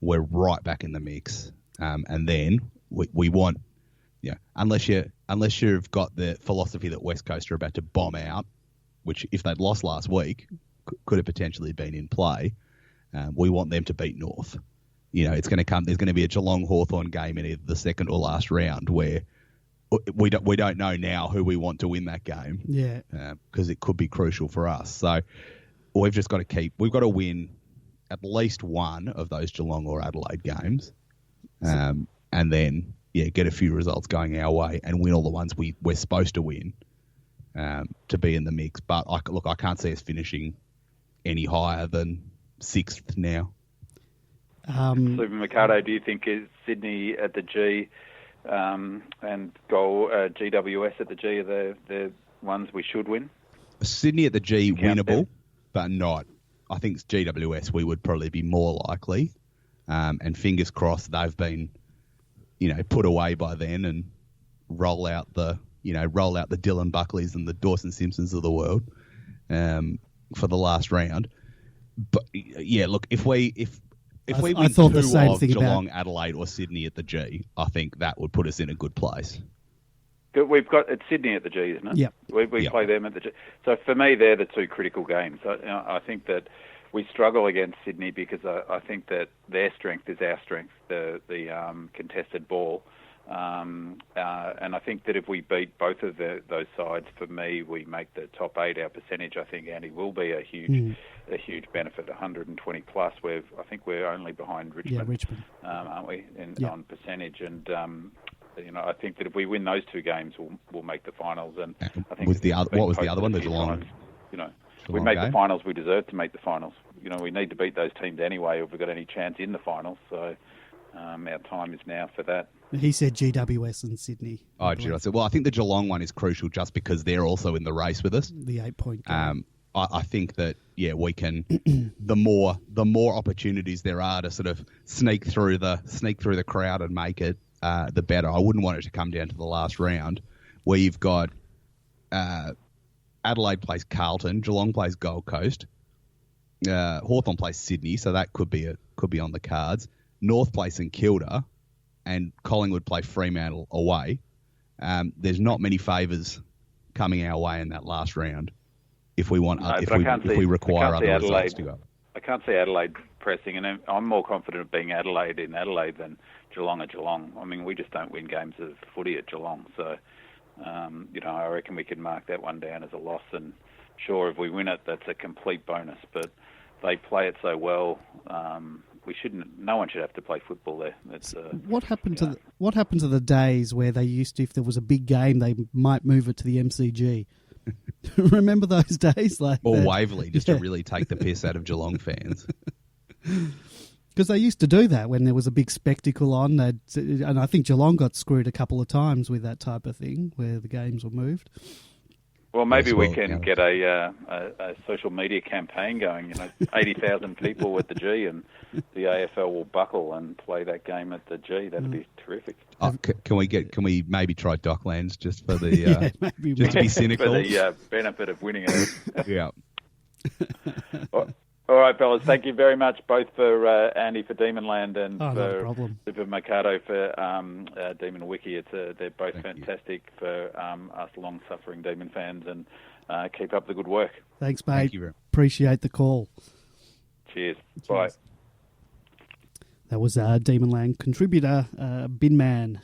we're right back in the mix. And then we want, unless you've got the philosophy that West Coast are about to bomb out, which if they'd lost last week could have potentially been in play. We want them to beat North. It's going to come. There's going to be a Geelong Hawthorn game in either the second or last round where we don't know now who we want to win that game. Yeah. Because it could be crucial for us. So we've just got to win at least one of those Geelong or Adelaide games, and then get a few results going our way and win all the ones we're supposed to win to be in the mix. But I can't see us finishing any higher than 6th now. Super Mikado, do you think is Sydney at the G and GWS at the G are the ones we should win? Sydney at the G winnable, but not. I think GWS we would probably be more likely, and fingers crossed they've been, put away by then and roll out the Dylan Buckleys and the Dawson Simpsons of the world for the last round. But look, if we win two of Geelong, Adelaide or Sydney at the G, I think that would put us in a good place. We've got it's Sydney at the G, isn't it? Yep. We play them at the G. So for me, they're the two critical games. I think that we struggle against Sydney because I think that their strength is our strength, the contested ball. And I think that if we beat both of those sides, for me, we make the top 8. Our percentage, I think, Andy, will be a huge benefit, 120 plus. I think we're only behind Richmond. Yeah, Richmond. Aren't we, on percentage? And I think that if we win those two games, we'll make the finals. And I think what was the other one? The Geelong. We made the finals. We deserve to make the finals. We need to beat those teams anyway if we've got any chance in the finals. So our time is now for that. He said GWS and Sydney. Oh, gee, I said, well, I think the Geelong one is crucial just because they're also in the race with us. The 8-point game. I think that we can. The more opportunities there are to sort of sneak through the crowd and make it, the better. I wouldn't want it to come down to the last round where you've got Adelaide plays Carlton, Geelong plays Gold Coast, Hawthorn plays Sydney, so that could be on the cards. North plays St Kilda, and Collingwood play Fremantle away. There's not many favours coming our way in that last round if we want if we require other results to go. I can't see Adelaide pressing, and I'm more confident of being Adelaide in Adelaide than Geelong at Geelong. I mean, we just don't win games of footy at Geelong, so I reckon we can mark that one down as a loss. And sure, if we win it, that's a complete bonus. But they play it so well. No one should have to play football there. What happened to the days where they used to, if there was a big game, they might move it to the MCG? Remember those days? Waverley, just to really take the piss out of Geelong fans. Because they used to do that when there was a big spectacle on. And I think Geelong got screwed a couple of times with that type of thing, where the games were moved. Well, maybe we can get a social media campaign going. 80,000 people at the G, and the AFL will buckle and play that game at the G. That'd be terrific. Can we maybe try Docklands just for the just to be cynical for the benefit of winning it? Yeah. All right, fellas. Thank you very much, both for Andy for Demonland and for Super Mikado for Demon Wiki. They're both fantastic for us long-suffering Demon fans, and keep up the good work. Thanks, mate. Thank you. Appreciate the call. Cheers. Bye. That was Demonland contributor, Binman.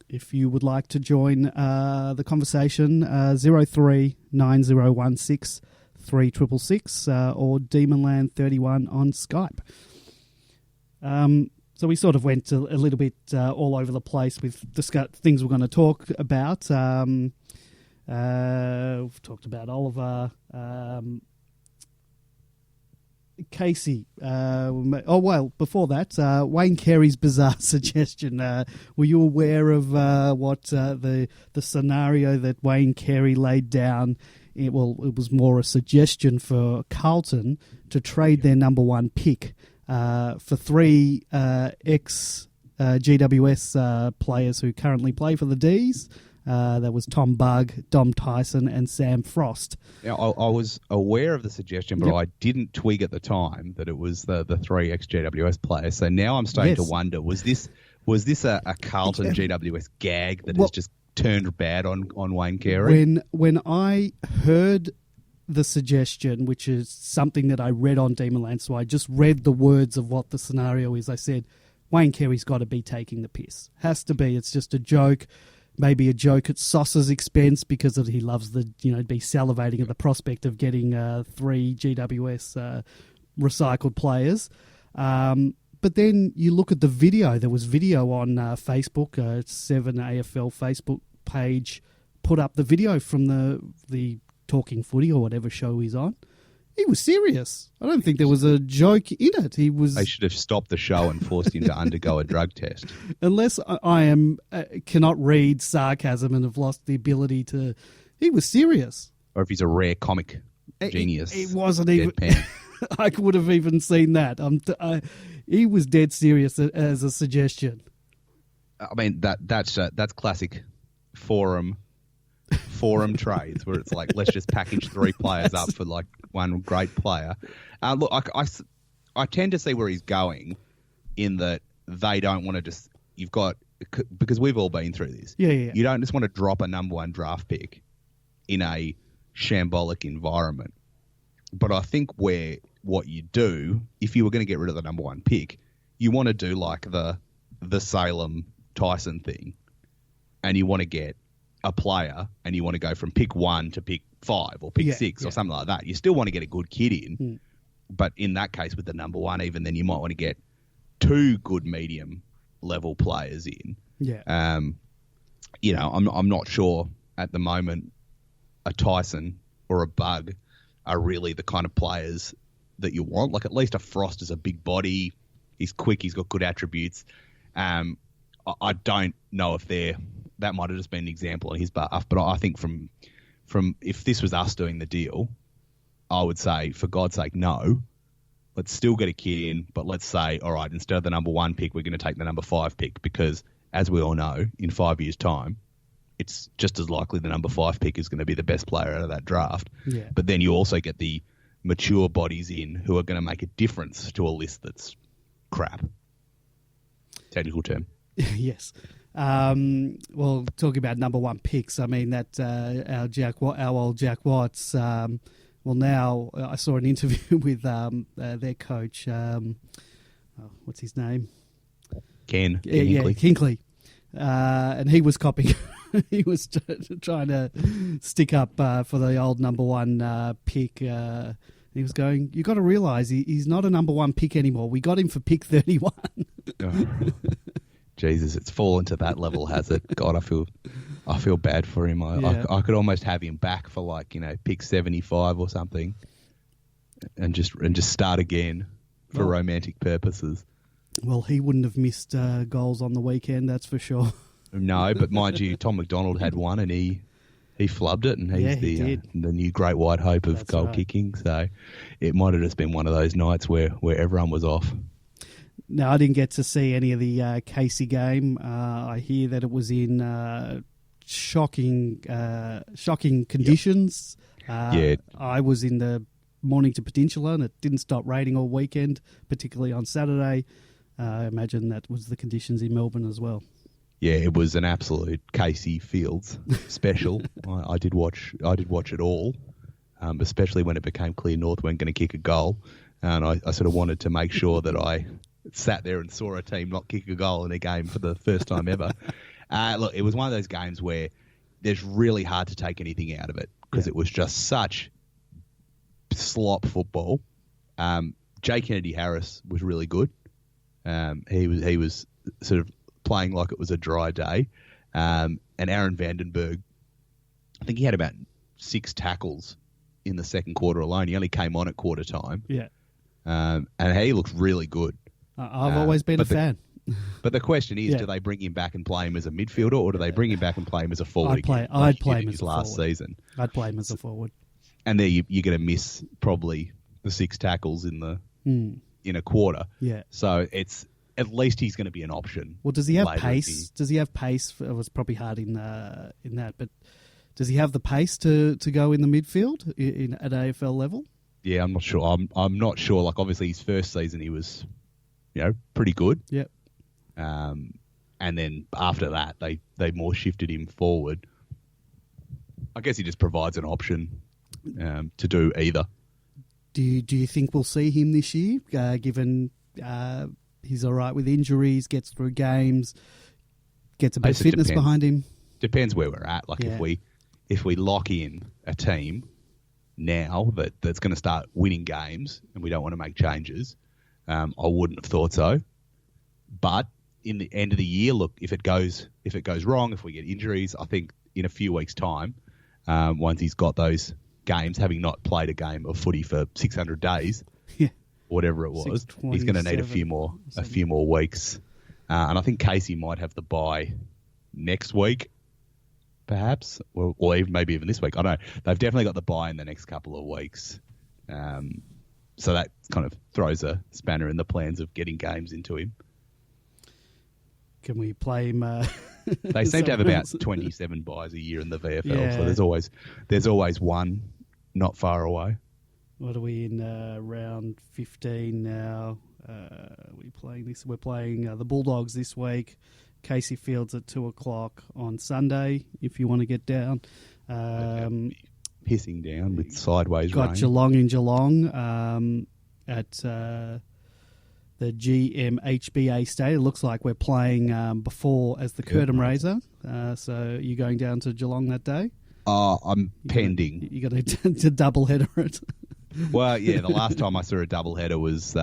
If you would like to join the conversation, 039016 3666 or Demonland31 on Skype. So we sort of went a little bit all over the place with things we're going to talk about. We've talked about Oliver, Casey. Before that, Wayne Carey's bizarre suggestion. Were you aware of what the scenario that Wayne Carey laid down? It was more a suggestion for Carlton to trade their number 1 pick for 3 ex-GWS players who currently play for the Ds. That was Tom Bugg, Dom Tyson, and Sam Frost. Now, I was aware of the suggestion, but I didn't twig at the time that it was the 3 ex-GWS players. So now I'm starting to wonder: was this a Carlton GWS gag that has just turned bad on Wayne Carey? When I heard the suggestion, which is something that I read on Demonland, so I just read the words of what the scenario is, I said, Wayne Carey's got to be taking the piss. Has to be. It's just a joke. maybe a joke at Sauce's expense because he loves be salivating at the prospect of getting 3 GWS recycled players. But then you look at the video. There was video on Facebook, 7 AFL Facebook page, put up the video from the Talking Footy or whatever show he's on. He was serious. I don't think there was a joke in it. They should have stopped the show and forced him to undergo a drug test. Unless I cannot read sarcasm and have lost the ability to... He was serious. Or if he's a rare comic genius. It wasn't even... I would have even seen that. He was dead serious as a suggestion. I mean, that's classic forum trades where it's like, let's just package 3 players up for like one great player. Look, I tend to see where he's going in that they don't want to just, because we've all been through this. Yeah. You don't just want to drop a number 1 draft pick in a shambolic environment. But I think what you do, if you were going to get rid of the number 1 pick, you want to do like the Salem Tyson thing, and you want to get a player and you want to go from pick 1 to pick 5 or pick 6 or something like that. You still want to get a good kid in, but in that case with the number 1, even then you might want to get 2 good medium level players in. Yeah. I'm not sure at the moment a Tyson or a Bug are really the kind of players that you want. Like at least a Frost is a big body. He's quick. He's got good attributes. I don't know if that might have just been an example on his behalf, but I think from if this was us doing the deal, I would say, for God's sake, no. Let's still get a kid in, but let's say, all right, instead of the number 1 pick, we're going to take the number 5 pick because, as we all know, in 5 years' time, it's just as likely the number 5 pick is going to be the best player out of that draft. Yeah. But then you also get the mature bodies in who are going to make a difference to a list that's crap. Technical term. Yes. Well, talking about number 1 picks, I mean that our old Jack Watts. Now I saw an interview with their coach. What's his name? Ken Hinkley. And he was copying. He was trying to stick up for the old number 1 pick. He was going, you got to realise he's not a number 1 pick anymore. We got him for pick 31. Oh. Jesus, it's fallen to that level, has it? God, I feel bad for him. I could almost have him back for like, pick 75 or something, and just start again for romantic purposes. Well, he wouldn't have missed goals on the weekend, that's for sure. No, but mind you, Tom McDonald had one and he flubbed it, and he's the new great white hope of goal kicking. So it might have just been one of those nights where everyone was off. No, I didn't get to see any of the Casey game. I hear that it was in shocking conditions. I was in the Mornington Peninsula, and it didn't stop raining all weekend, particularly on Saturday. I imagine that was the conditions in Melbourne as well. Yeah, it was an absolute Casey Fields special. I did watch it all, especially when it became clear North weren't going to kick a goal, and I sort of wanted to make sure that I sat there and saw a team not kick a goal in a game for the first time ever. Look, it was one of those games where there's really hard to take anything out of it because it was just such slop football. Jay Kennedy Harris was really good. He was sort of playing like it was a dry day. And Aaron Vandenberg, I think he had about 6 tackles in the second quarter alone. He only came on at quarter time. Yeah. And he looked really good. I've always been a fan. But the question is, do they bring him back and play him as a midfielder, or do they bring him back and play him as a forward? I'd play him as a last forward. Season. I'd play him as a forward. And there you're going to miss probably the 6 tackles in a quarter. Yeah. So it's at least he's going to be an option. Well, does he have pace? Does he have pace? It was probably hard in that, but does he have the pace to go in the midfield at AFL level? Yeah, I'm not sure. I'm not sure. Like obviously his first season he was, pretty good. Yep. And then after that they more shifted him forward. I guess he just provides an option to do either. Do you think we'll see him this year, given he's all right with injuries, gets through games, gets a bit of fitness behind him? depends where we're at. Like if we lock in a team now that's going to start winning games and we don't want to make changes, I wouldn't have thought so. But in the end of the year, look, if it goes wrong, if we get injuries, I think in a few weeks' time, once he's got those games, having not played a game of footy for 600 days, whatever it was, he's going to need a few more weeks. And I think Casey might have the bye next week, perhaps, or even maybe even this week. I don't know. They've definitely got the bye in the next couple of weeks. So that kind of throws a spanner in the plans of getting games into him. Can we play him? They seem to have about 27 buys a year in the VFL, so there's always one not far away. What are we in round 15 now? We're playing the Bulldogs this week. Casey Fields at 2:00 on Sunday. If you want to get down, pissing down with sideways got rain. Geelong in Geelong at the GMHBA Stadium. It looks like we're playing before as the curtain raiser. So you're going down to Geelong that day? I'm pending. You got to double header it. Well, yeah, the last time I saw a double header was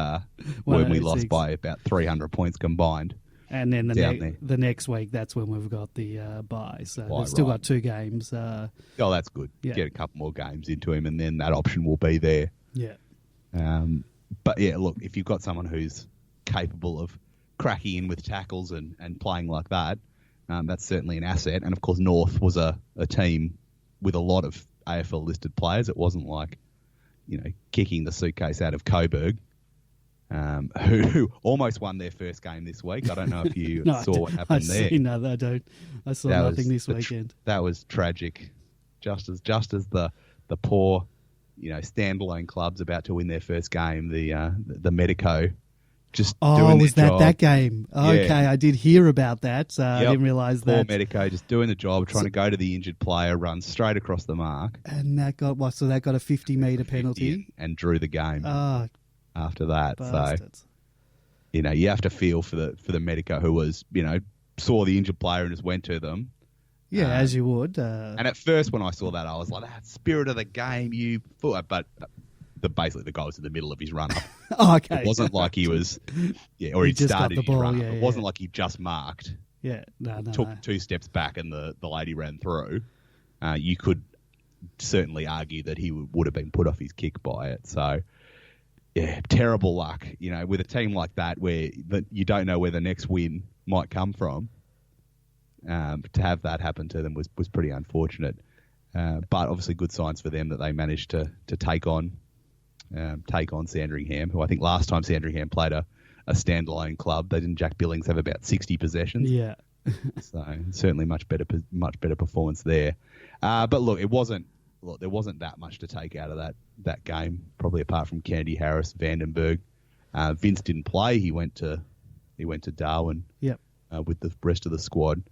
when we lost by about 300 points combined. And then the next week, that's when we've got the bye. So we've still got 2 games. That's good. Yeah. Get a couple more games into him, and then that option will be there. Yeah. But, yeah, look, if you've got someone who's capable of cracking in with tackles and playing like that, that's certainly an asset. And, of course, North was a team with a lot of AFL-listed players. It wasn't like, kicking the suitcase out of Coburg, who almost won their first game this week. I don't know if you saw what happened there. No, I don't. I saw nothing this weekend. That was tragic. Just as the poor, standalone clubs about to win their first game, the Medico just doing their job. That game? Okay, I did hear about that. I didn't realise that. Poor Medico just doing the job, trying to go to the injured player, run straight across the mark. And that got what? So that got a 50-metre penalty? And drew the game after that. Bastards. So, you have to feel for the Medico who was, saw the injured player and just went to them. Yeah, as you would. And at first when I saw that, I was like, that spirit of the game, you fool. But basically the guy was in the middle of his run-up. Okay. It wasn't like he was, or he'd started his run-up. Yeah, it wasn't like he just marked. Yeah, no. Took 2 steps back and the lady ran through. You could certainly argue that he would have been put off his kick by it. So, yeah, terrible luck. With a team like that where you don't know where the next win might come from, to have that happen to them was pretty unfortunate. But obviously good signs for them that they managed to take on Sandringham, who I think last time Sandringham played a standalone club, they didn't. Jack Billings have about 60 possessions. Yeah. So certainly much better performance there. But look, there wasn't that much to take out of that game, probably apart from Kennedy Harris, Vandenberg. Vince didn't play. He went to Darwin. Yep. With the rest of the squad.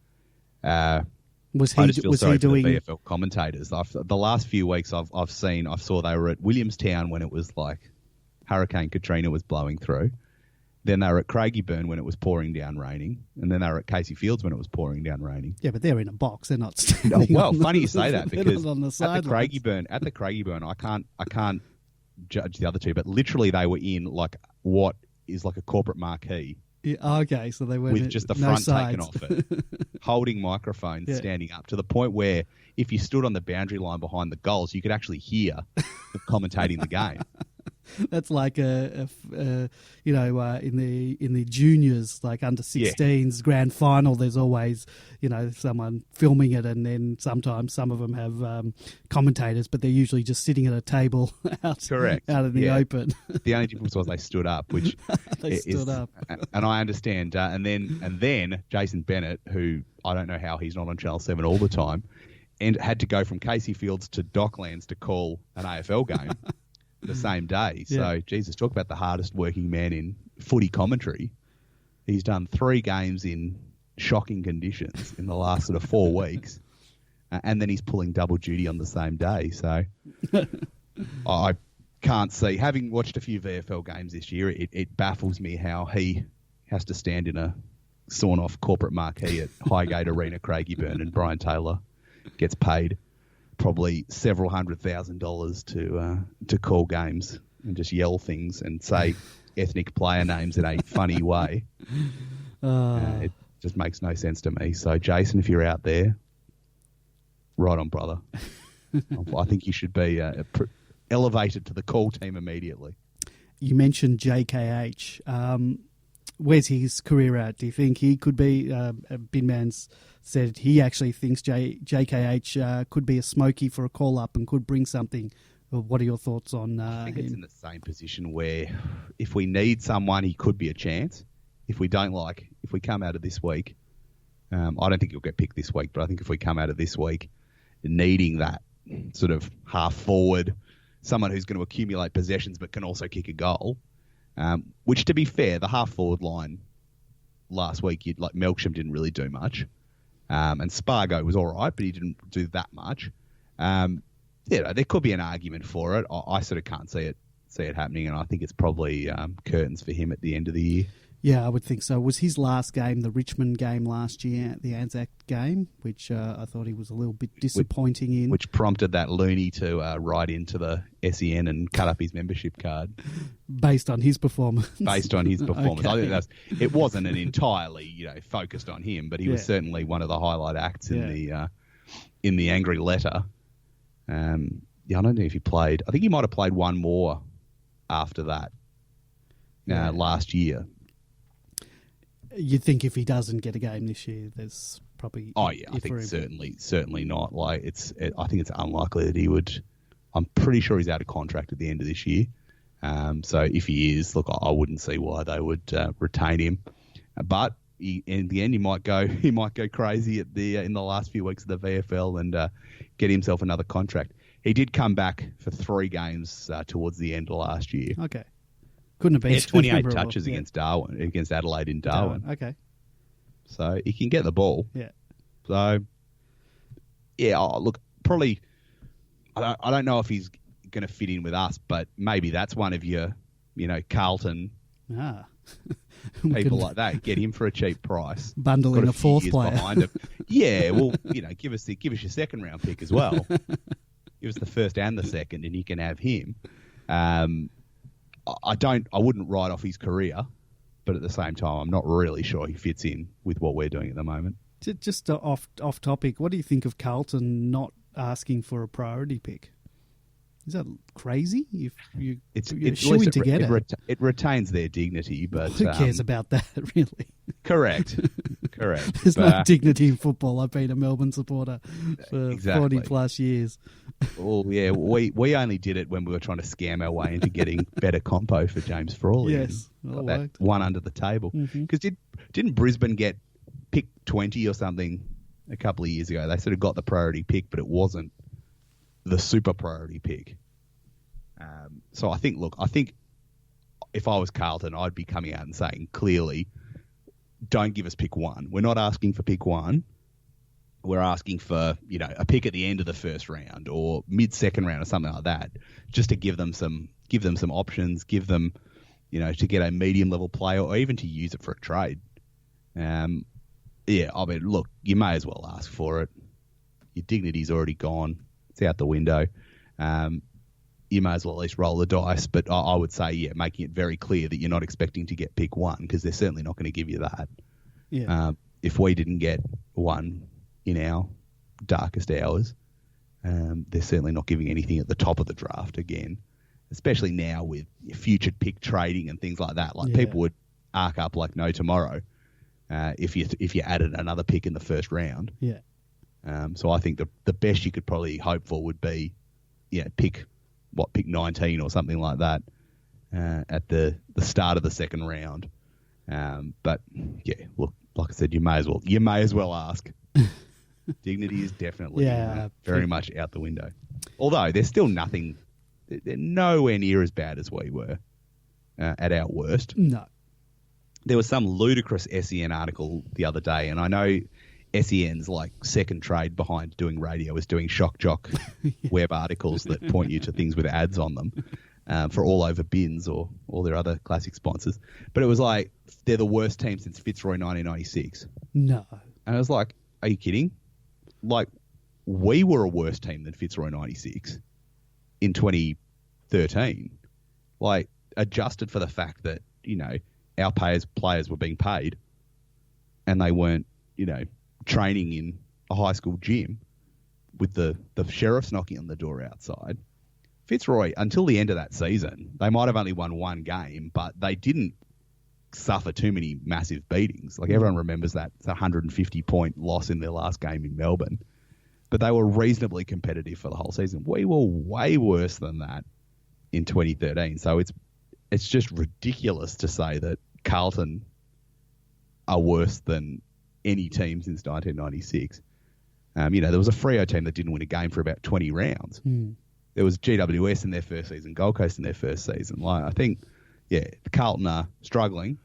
Was he doing the VFL commentators? The last few weeks I saw they were at Williamstown when it was like Hurricane Katrina was blowing through. Then they were at Craigieburn when it was pouring down raining, and then they were at Casey Fields when it was pouring down raining. Yeah, but they're in a box; they're not standing. Well, funny you say that because on the at the Craigieburn, I can't judge the other two, but literally they were in like what is like a corporate marquee. Yeah, okay, so they were with just the front taken off it, holding microphones, standing up to the point where if you stood on the boundary line behind the goals, you could actually hear them commentating the game. That's like in the juniors, like under 16s grand final. There's always someone filming it, and then sometimes some of them have commentators, but they're usually just sitting at a table out in the open. The only difference was they stood up, which stood up, and I understand. And then Jason Bennett, who I don't know how he's not on Channel 7 all the time, and had to go from Casey Fields to Docklands to call an AFL game. The same day. So, Jesus, talk about the hardest working man in footy commentary. He's done 3 games in shocking conditions in the last sort of 4 weeks. And then he's pulling double duty on the same day. So I can't see, having watched a few VFL games this year, it baffles me how he has to stand in a sawn off corporate marquee at Highgate Arena, Craigieburn, and Brian Taylor gets paid probably several $100,000 to call games and just yell things and say ethnic player names in a funny way. It just makes no sense to me. So, Jason, if you're out there, right on, brother. I think you should be elevated to the call team immediately. You mentioned JKH. Where's his career at? Do you think he could be? Bin Man's said he actually thinks JKH could be a smoky for a call-up and could bring something. What are your thoughts on I think it's him? in the same position where if we need someone, he could be a chance. If we come out of this week, I don't think he'll get picked this week, but I think if we come out of this week needing that sort of half-forward, someone who's going to accumulate possessions but can also kick a goal, which, to be fair, the half-forward line last week, Melksham didn't really do much. And Spargo was all right, but he didn't do that much. There could be an argument for it. I sort of can't see it happening, and I think it's probably curtains for him at the end of the year. Yeah, I would think so. Was his last game the Richmond game last year, the Anzac game, which I thought he was a little bit disappointing in. Which prompted that loony to write into the SEN and cut up his membership card. Based on his performance. Okay. I think it wasn't an entirely, focused on him, but he was certainly one of the highlight acts in the angry letter. I don't know if he played. I think he might have played one more after that last year. You'd think if he doesn't get a game this year, there's probably... Oh, yeah, I think certainly not. I think it's unlikely that he would... I'm pretty sure he's out of contract at the end of this year. So if he is, look, I wouldn't see why they would retain him. But in the end, he might go crazy in the last few weeks of the VFL and get himself another contract. He did come back for 3 games towards the end of last year. Okay. Couldn't have been 28 touches against Adelaide in Darwin. Okay. So he can get the ball. Yeah. So, look, probably, I don't know if he's going to fit in with us, but maybe that's one of your, Carlton people like that. Get him for a cheap price. Bundle in a fourth player. Behind him. Yeah, well, give us your second round pick as well. Give us the first and the second, and you can have him. I wouldn't write off his career, but at the same time, I'm not really sure he fits in with what we're doing at the moment. Just off topic, what do you think of Carlton not asking for a priority pick? Is that crazy? It's shooing to get it. It retains their dignity, but who cares about that, really? Correct. There's no dignity in football. I've been a Melbourne supporter for 40 plus yees. Well, yeah, we only did it when we were trying to scam our way into getting better compo for James Frawley. Yes, that one under the table. Because didn't Brisbane get picked 20 or something a couple of years ago? They sort of got the priority pick, but it wasn't the super priority pick. So I think if I was Carlton, I'd be coming out and saying clearly, don't give us pick 1. We're not asking for pick 1. We're asking for, a pick at the end of the first round or mid-second round or something like that, just to give them some options, give them, to get a medium-level player or even to use it for a trade. Look, you may as well ask for it. Your dignity's already gone. It's out the window. You may as well at least roll the dice. But I would say, making it very clear that you're not expecting to get pick 1 because they're certainly not going to give you that. Yeah. If we didn't get 1 in our darkest hours, they're certainly not giving anything at the top of the draft again, especially now with future pick trading and things like that. People would arc up like no tomorrow if you added another pick in the first round. Yeah. So I think the best you could probably hope for would be, pick 19 or something like that at the start of the second round. But look, like I said, you may as well ask. Dignity is definitely very much out the window. Although there's still nothing, they're nowhere near as bad as we were at our worst. No. There was some ludicrous SEN article the other day, and I know SEN's second trade behind doing radio is doing shock jock web articles that point you to things with ads on them. for all over bins or all their other classic sponsors. But it was like, they're the worst team since Fitzroy 1996. No. And I was like, are you kidding? Like, we were a worse team than Fitzroy 96 in 2013. Like, adjusted for the fact that, our players were being paid and they weren't, training in a high school gym with the sheriffs knocking on the door outside. Fitzroy, until the end of that season, they might have only won one game, but they didn't suffer too many massive beatings. Like, everyone remembers that 150-point loss in their last game in Melbourne. But they were reasonably competitive for the whole season. We were way worse than that in 2013. So it's just ridiculous to say that Carlton are worse than any team since 1996. There was a Freo team that didn't win a game for about 20 rounds. There was GWS in their first season, Gold Coast in their first season. Like, I think, the Carlton are struggling.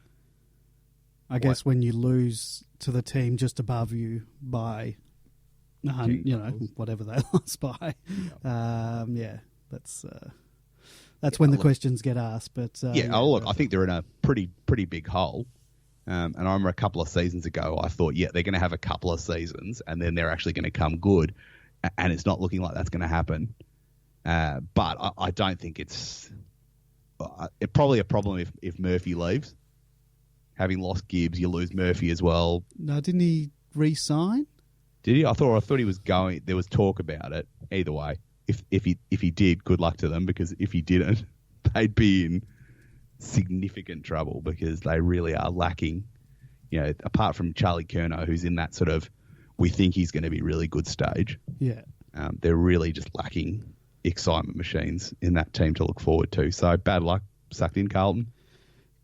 I guess when you lose to the team just above you by, whatever they lost by, that's when the questions get asked. But I think they're in a pretty big hole. And I remember a couple of seasons ago, I thought, they're going to have a couple of seasons, and then they're actually going to come good. And it's not looking like that's going to happen. But I don't think it's probably a problem if Murphy leaves. Having lost Gibbs, you lose Murphy as well. No, didn't he re-sign? Did he? I thought he was going. There was talk about it. Either way, if he did, good luck to them, because if he didn't, they'd be in significant trouble, because they really are lacking. Apart from Charlie Curnow, who's in that sort of, we think he's going to be really good stage. Yeah, they're really just lacking excitement machines in that team to look forward to. So bad luck, sucked in Carlton.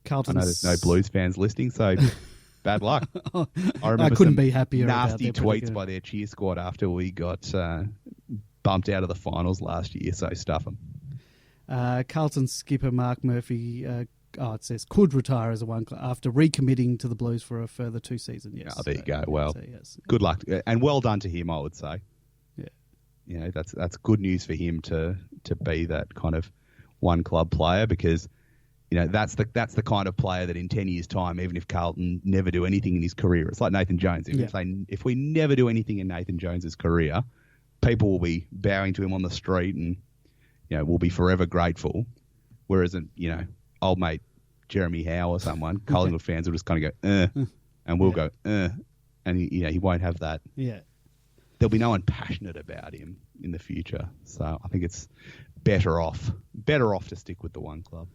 I know there's no Blues fans listening, so bad luck. I remember couldn't be happier. Nasty tweets by their cheer squad after we got bumped out of the finals last year. So stuff them. Carlton skipper Mark Murphy, it says could retire as a one after recommitting to the Blues for a further 2 seasons. Yes. Oh, there you go. Well, yes. Good luck and well done to him, I would say. Yeah. That's good news for him to be that kind of one club player, because that's the kind of player that in 10 years' time, even if Carlton never do anything in his career, it's like Nathan Jones. If we never do anything in Nathan Jones's career, people will be bowing to him on the street and we'll be forever grateful. Whereas old mate Jeremy Howe or someone, Collingwood fans will just kind of go and we'll go and he won't have that. Yeah. There'll be no one passionate about him in the future. So I think it's better off to stick with the one club.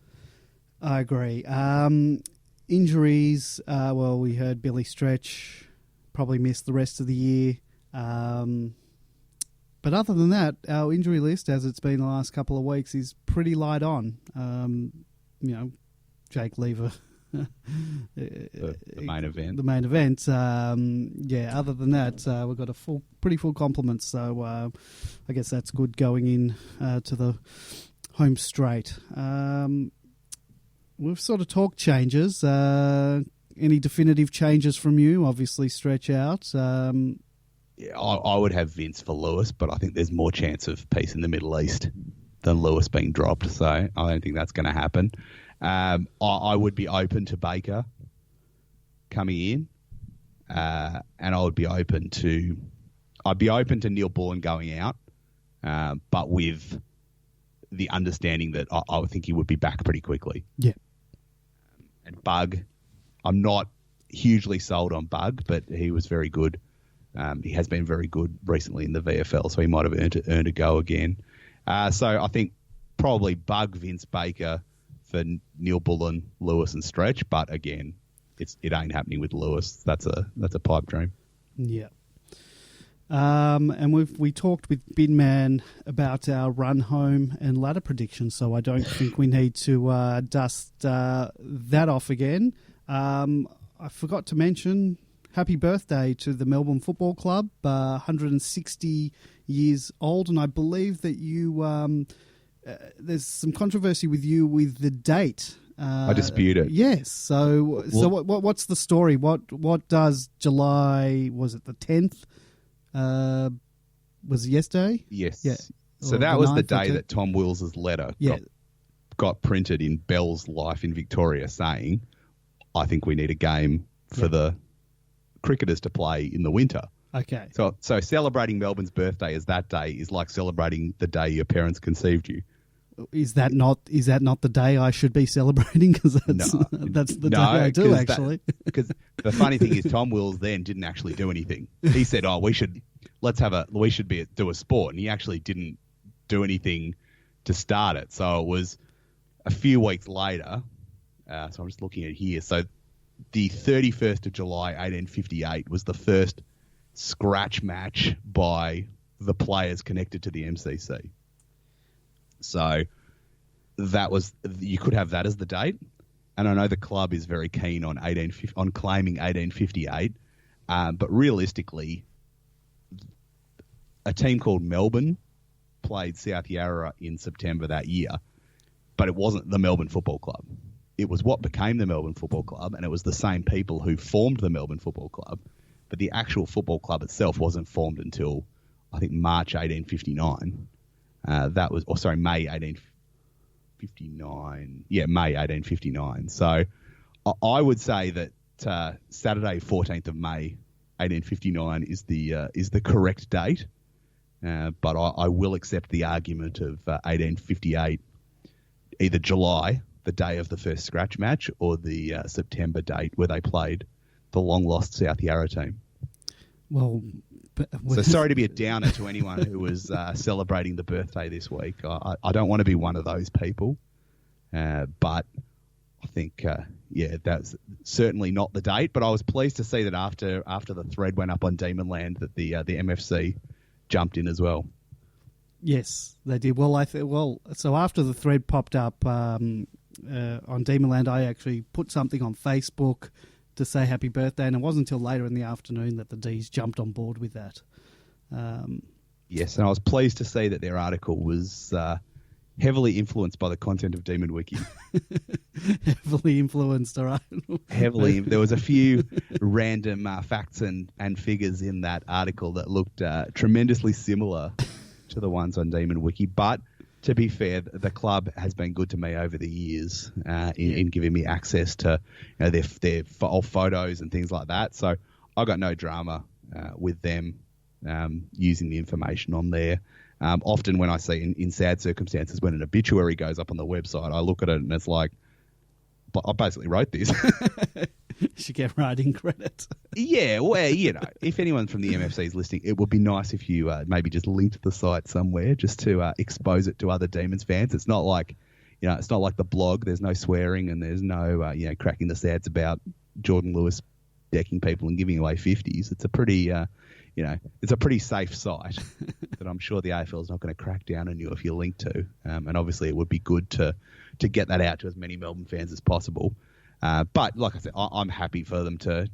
I agree. Injuries, we heard Billy Stretch probably missed the rest of the year. But other than that, our injury list, as it's been the last couple of weeks, is pretty light on. Jake Lever. the main event. The main event. Other than that, we've got a pretty full complement. So I guess that's good going in to the home straight. We've sort of talked changes. Any definitive changes from you? Obviously, Stretch out. I would have Vince for Lewis, but I think there's more chance of peace in the Middle East than Lewis being dropped. So I don't think that's going to happen. I would be open to Baker coming in, and I would be open to Neil Bullen going out, but with the understanding that I would think he would be back pretty quickly. Yeah. And Bug, I'm not hugely sold on Bug, but he was very good. He has been very good recently in the VFL, so he might have earned a go again. So I think probably Bug, Vince, Baker for Neil Bullen, Lewis and Stretch. But again, it ain't happening with Lewis. That's a pipe dream. Yeah. And we talked with Binman about our run home and ladder predictions, so I don't think we need to dust that off again. I forgot to mention happy birthday to the Melbourne Football Club, 160 years old, and I believe that you there's some controversy with you with the date. I dispute it. Yes. So what's the story? What does July? Was it the 10th? Was it yesterday? Yes. Yeah. So that was the day that Tom Wills' letter got printed in Bell's Life in Victoria saying, I think we need a game for the cricketers to play in the winter. Okay. So celebrating Melbourne's birthday as that day is like celebrating the day your parents conceived you. Is that not the day I should be celebrating? Because that's the day I do, actually. Because the funny thing is, Tom Wills then didn't actually do anything. He said, we should do a sport, and he actually didn't do anything to start it. So it was a few weeks later. So I'm just looking at here. So the 31st of July, 1858 was the first scratch match by the players connected to the MCC. So you could have that as the date. And I know the club is very keen on claiming 1858. But realistically, a team called Melbourne played South Yarra in September that year, but it wasn't the Melbourne Football Club. It was what became the Melbourne Football Club, and it was the same people who formed the Melbourne Football Club. But the actual football club itself wasn't formed until, I think, March 1859. May 1859. Yeah, May 1859. So I would say that Saturday, 14th of May, 1859 is the correct date. But I will accept the argument of 1858, either July, the day of the first scratch match, or the September date where they played the long-lost South Yarra team. Well, so sorry to be a downer to anyone who was celebrating the birthday this week. I don't want to be one of those people, but I think, that's certainly not the date. But I was pleased to see that after the thread went up on Demonland that the MFC jumped in as well. Yes, they did. So after the thread popped up on Demonland, I actually put something on Facebook to say happy birthday, and it wasn't until later in the afternoon that the D's jumped on board with that. Yes, and I was pleased to see that their article was heavily influenced by the content of Demon Wiki. Heavily influenced, all right. Heavily. There was a few random facts and figures in that article that looked tremendously similar to the ones on Demon Wiki, but to be fair, the club has been good to me over the years in giving me access to their old photos and things like that. So I got no drama with them using the information on there. Often when I see in sad circumstances when an obituary goes up on the website, I look at it and it's like, I basically wrote this. Should get writing credit. Yeah, well, if anyone from the MFC is listening, it would be nice if you maybe just linked the site somewhere just to expose it to other Demons fans. It's not like, it's not like the blog. There's no swearing and there's no, cracking the sads about Jordan Lewis decking people and giving away 50s. It's a pretty, it's a pretty safe site that I'm sure the AFL is not going to crack down on you if you link to. And obviously it would be good to get that out to as many Melbourne fans as possible. But like I said, I'm happy for them to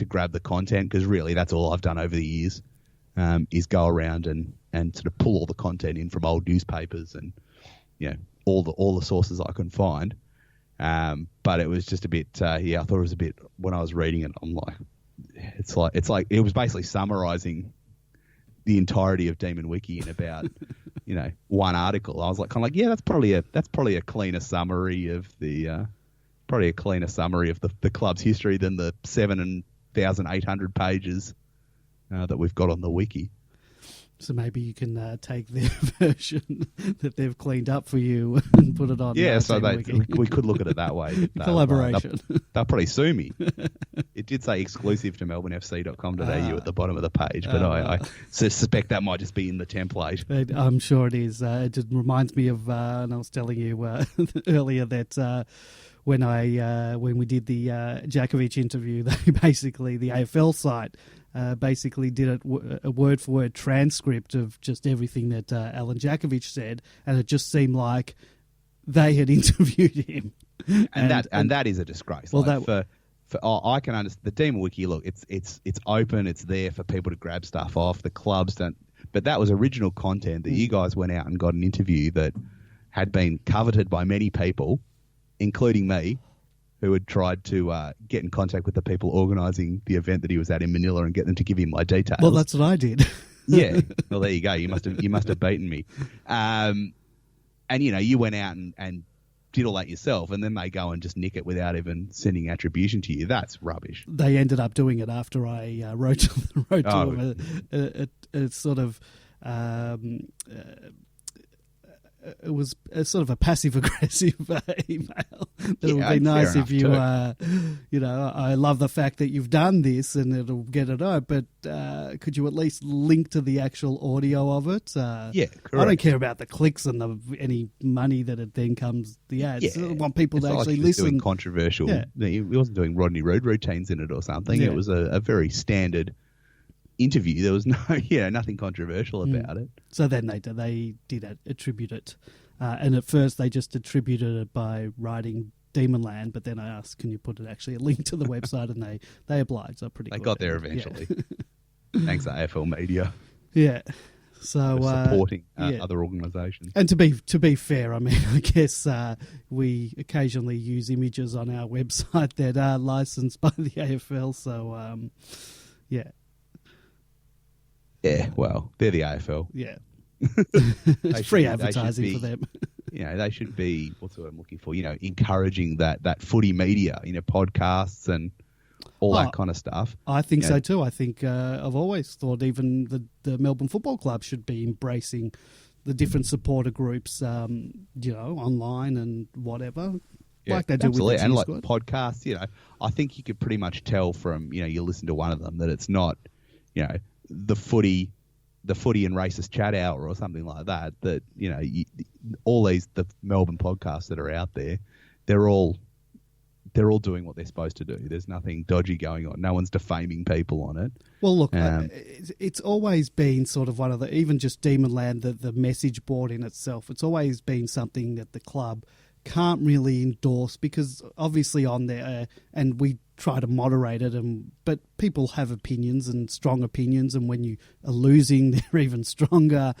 grab the content, because really that's all I've done over the years, is go around and sort of pull all the content in from old newspapers and all the sources I can find. But it was just a bit I thought it was a bit, when I was reading it, I'm like it's like it was basically summarising the entirety of Demon Wiki in about one article. I was like that's probably a cleaner summary of the club's history than the 7,800 pages that we've got on the wiki. So maybe you can take their version that they've cleaned up for you and put it on. Yeah, so we could look at it that way. Collaboration. They'll probably sue me. It did say exclusive to melbournefc.com.au at the bottom of the page, but I suspect that might just be in the template. I'm sure it is. It just reminds me of, and I was telling you earlier that when we did the Djakovic interview, they basically, the AFL site basically did a word-for-word transcript of just everything that Alan Djakovic said, and it just seemed like they had interviewed him. And that is a disgrace. Well, I can understand the Demon Wiki. Look, it's open. It's there for people to grab stuff off. The clubs don't. But that was original content that you guys went out and got an interview that had been coveted by many people, including me, who had tried to get in contact with the people organising the event that he was at in Manila and get them to give him my details. Well, that's what I did. Yeah. Well, there you go. You must have beaten me. And you went out and did all that yourself, and then they go and just nick it without even sending attribution to you. That's rubbish. They ended up doing it after I wrote to them a sort of. It was a sort of a passive-aggressive email. That it would be nice if you, I love the fact that you've done this and it'll get it out, but could you at least link to the actual audio of it? Yeah, correct. I don't care about the clicks and any money that it then comes, the ads. I want people to actually listen. Doing controversial. Yeah. He wasn't doing Rodney Rude routines in it or something. Yeah. It was a very standard interview. There was nothing controversial about it. So then they did attribute it, and at first they just attributed it by writing Demonland, but then I asked, can you put it actually a link to the website, and they obliged. So pretty. They got there eventually. Yeah. Thanks to AFL Media. Yeah. So supporting other organisations. And to be fair, I mean, I guess we occasionally use images on our website that are licensed by the AFL. So yeah. Yeah, well, they're the AFL. Yeah. It's free advertising for them. They should be, what's the word I'm looking for, encouraging that footy media, podcasts and all that kind of stuff. I think so too. I think I've always thought even the Melbourne Football Club should be embracing the different supporter groups, online and whatever. Yeah, like they do absolutely. With the and squad. Podcasts, I think you could pretty much tell from, you listen to one of them that it's not, the footy and racist chat hour or something like that, all the Melbourne podcasts that are out there, they're all doing what they're supposed to do. There's nothing dodgy going on. No one's defaming people on it. Well, look, it's always been sort of one of even just Demonland, the message board in itself, it's always been something that the club can't really endorse because obviously on there, and we try to moderate it, but people have opinions and strong opinions, and when you are losing, they're even stronger.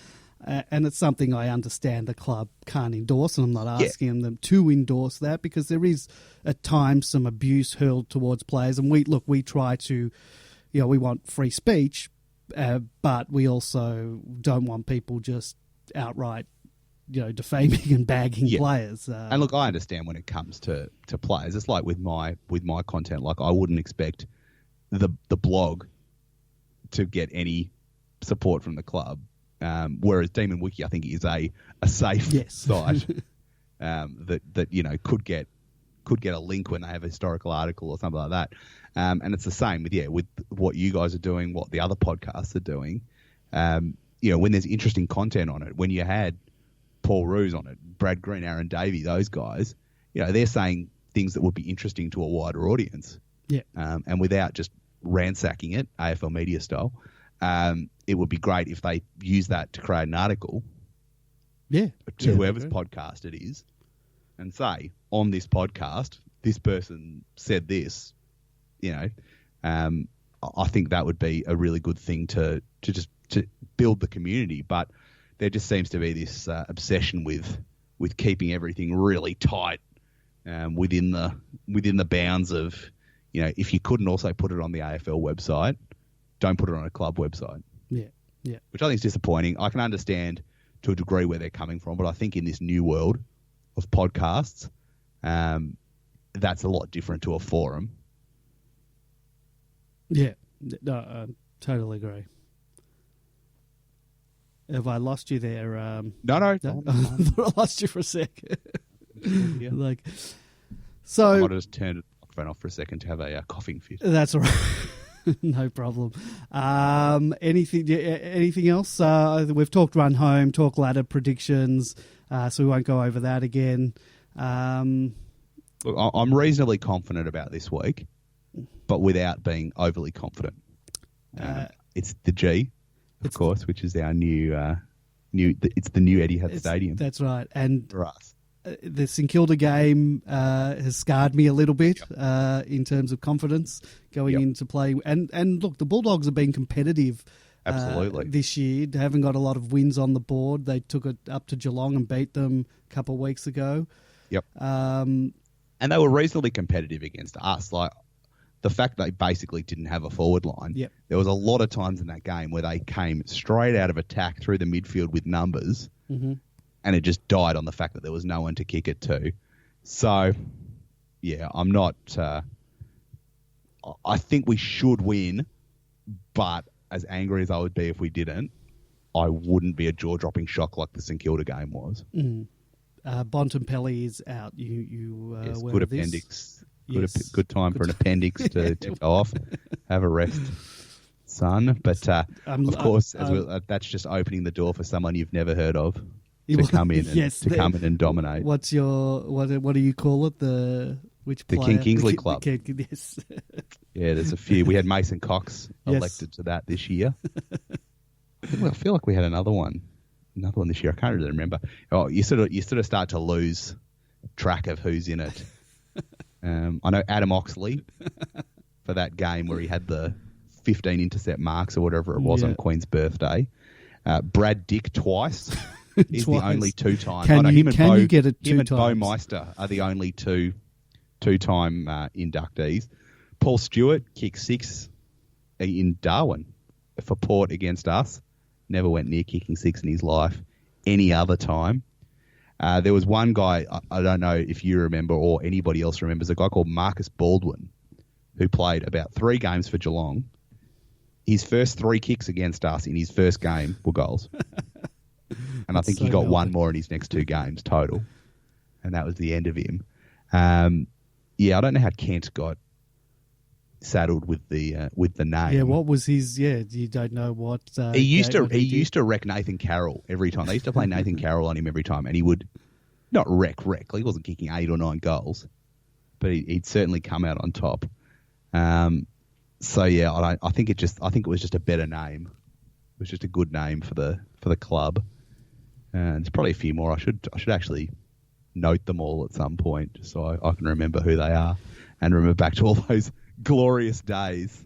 And it's something I understand the club can't endorse, and I'm not asking them to endorse that because there is at times some abuse hurled towards players. And we try to, we want free speech, but we also don't want people just outright, defaming and bagging players. And look, I understand when it comes to players. It's like with my content. Like I wouldn't expect the blog to get any support from the club. Whereas Demon Wiki, I think, is a safe site that could get a link when they have a historical article or something like that. And it's the same with what you guys are doing, what the other podcasts are doing. When there's interesting content on it, when you had Paul Roos on it, Brad Green, Aaron Davey, those guys, they're saying things that would be interesting to a wider audience. Yeah. And without just ransacking it, AFL Media style. It would be great if they use that to create an article to whoever's podcast it is and say, on this podcast, this person said this, I think that would be a really good thing to build the community. But there just seems to be this obsession with keeping everything really tight within the bounds of, if you couldn't also put it on the AFL website, don't put it on a club website. Yeah. Which I think is disappointing. I can understand to a degree where they're coming from, but I think in this new world of podcasts, that's a lot different to a forum. Yeah. No, I totally agree. Have I lost you there? No. I thought I lost you for a sec. Yeah. I might have just turned the microphone off for a second to have a coughing fit. That's all right. No problem. Anything else? We've talked run home, talk ladder predictions, so we won't go over that again. Look, I'm reasonably confident about this week, but without being overly confident. It's the G, of course, which is our it's the new Etihad Stadium. That's right, and for us. The St Kilda game has scarred me a little bit in terms of confidence going into play. And look, the Bulldogs have been competitive absolutely this year. They haven't got a lot of wins on the board. They took it up to Geelong and beat them a couple of weeks ago. Yep. And they were reasonably competitive against us. Like the fact they basically didn't have a forward line. Yep. There was a lot of times in that game where they came straight out of attack through the midfield with numbers. Mm-hmm. And it just died on the fact that there was no one to kick it to. So, yeah, I'm not. I think we should win, but as angry as I would be if we didn't, I wouldn't be a jaw-dropping shock like the St Kilda game was. Bontempelli is out. You yes, aware good of this? appendix. Yes. Good time for an appendix to go off. Have a rest, son. But of course, that's just opening the door for someone you've never heard of to come in and dominate. What's your what do you call it? The King Kingsley Club. Yes. Yeah, there's a few. We had Mason Cox elected to that this year. I feel like we had another one this year. I can't really remember. Oh, you sort of start to lose track of who's in it. I know Adam Oxley for that game where he had the 15 intercept marks or whatever it was on Queen's birthday. Brad Dick twice. He's the only two-time. You get it two him and times? Bo Meister are the only two-time inductees. Paul Stewart kicked 6 in Darwin for Port against us. Never went near kicking 6 in his life any other time. There was one guy, I don't know if you remember or anybody else remembers, a guy called Marcus Baldwin who played about 3 games for Geelong. His first 3 kicks against us in his first game were goals. And I think he got one more in his next 2 games total. And that was the end of him. I don't know how Kent got saddled with the name. Yeah, what was his? Yeah, you don't know what. He used to wreck Nathan Carroll every time. They used to play Nathan Carroll on him every time, and he would not wreck. He wasn't kicking 8 or 9 goals, but he'd certainly come out on top. So yeah, I think it was just a better name. It was just a good name for the club. There's probably a few more. I should actually note them all at some point, just so I can remember who they are and remember back to all those glorious days.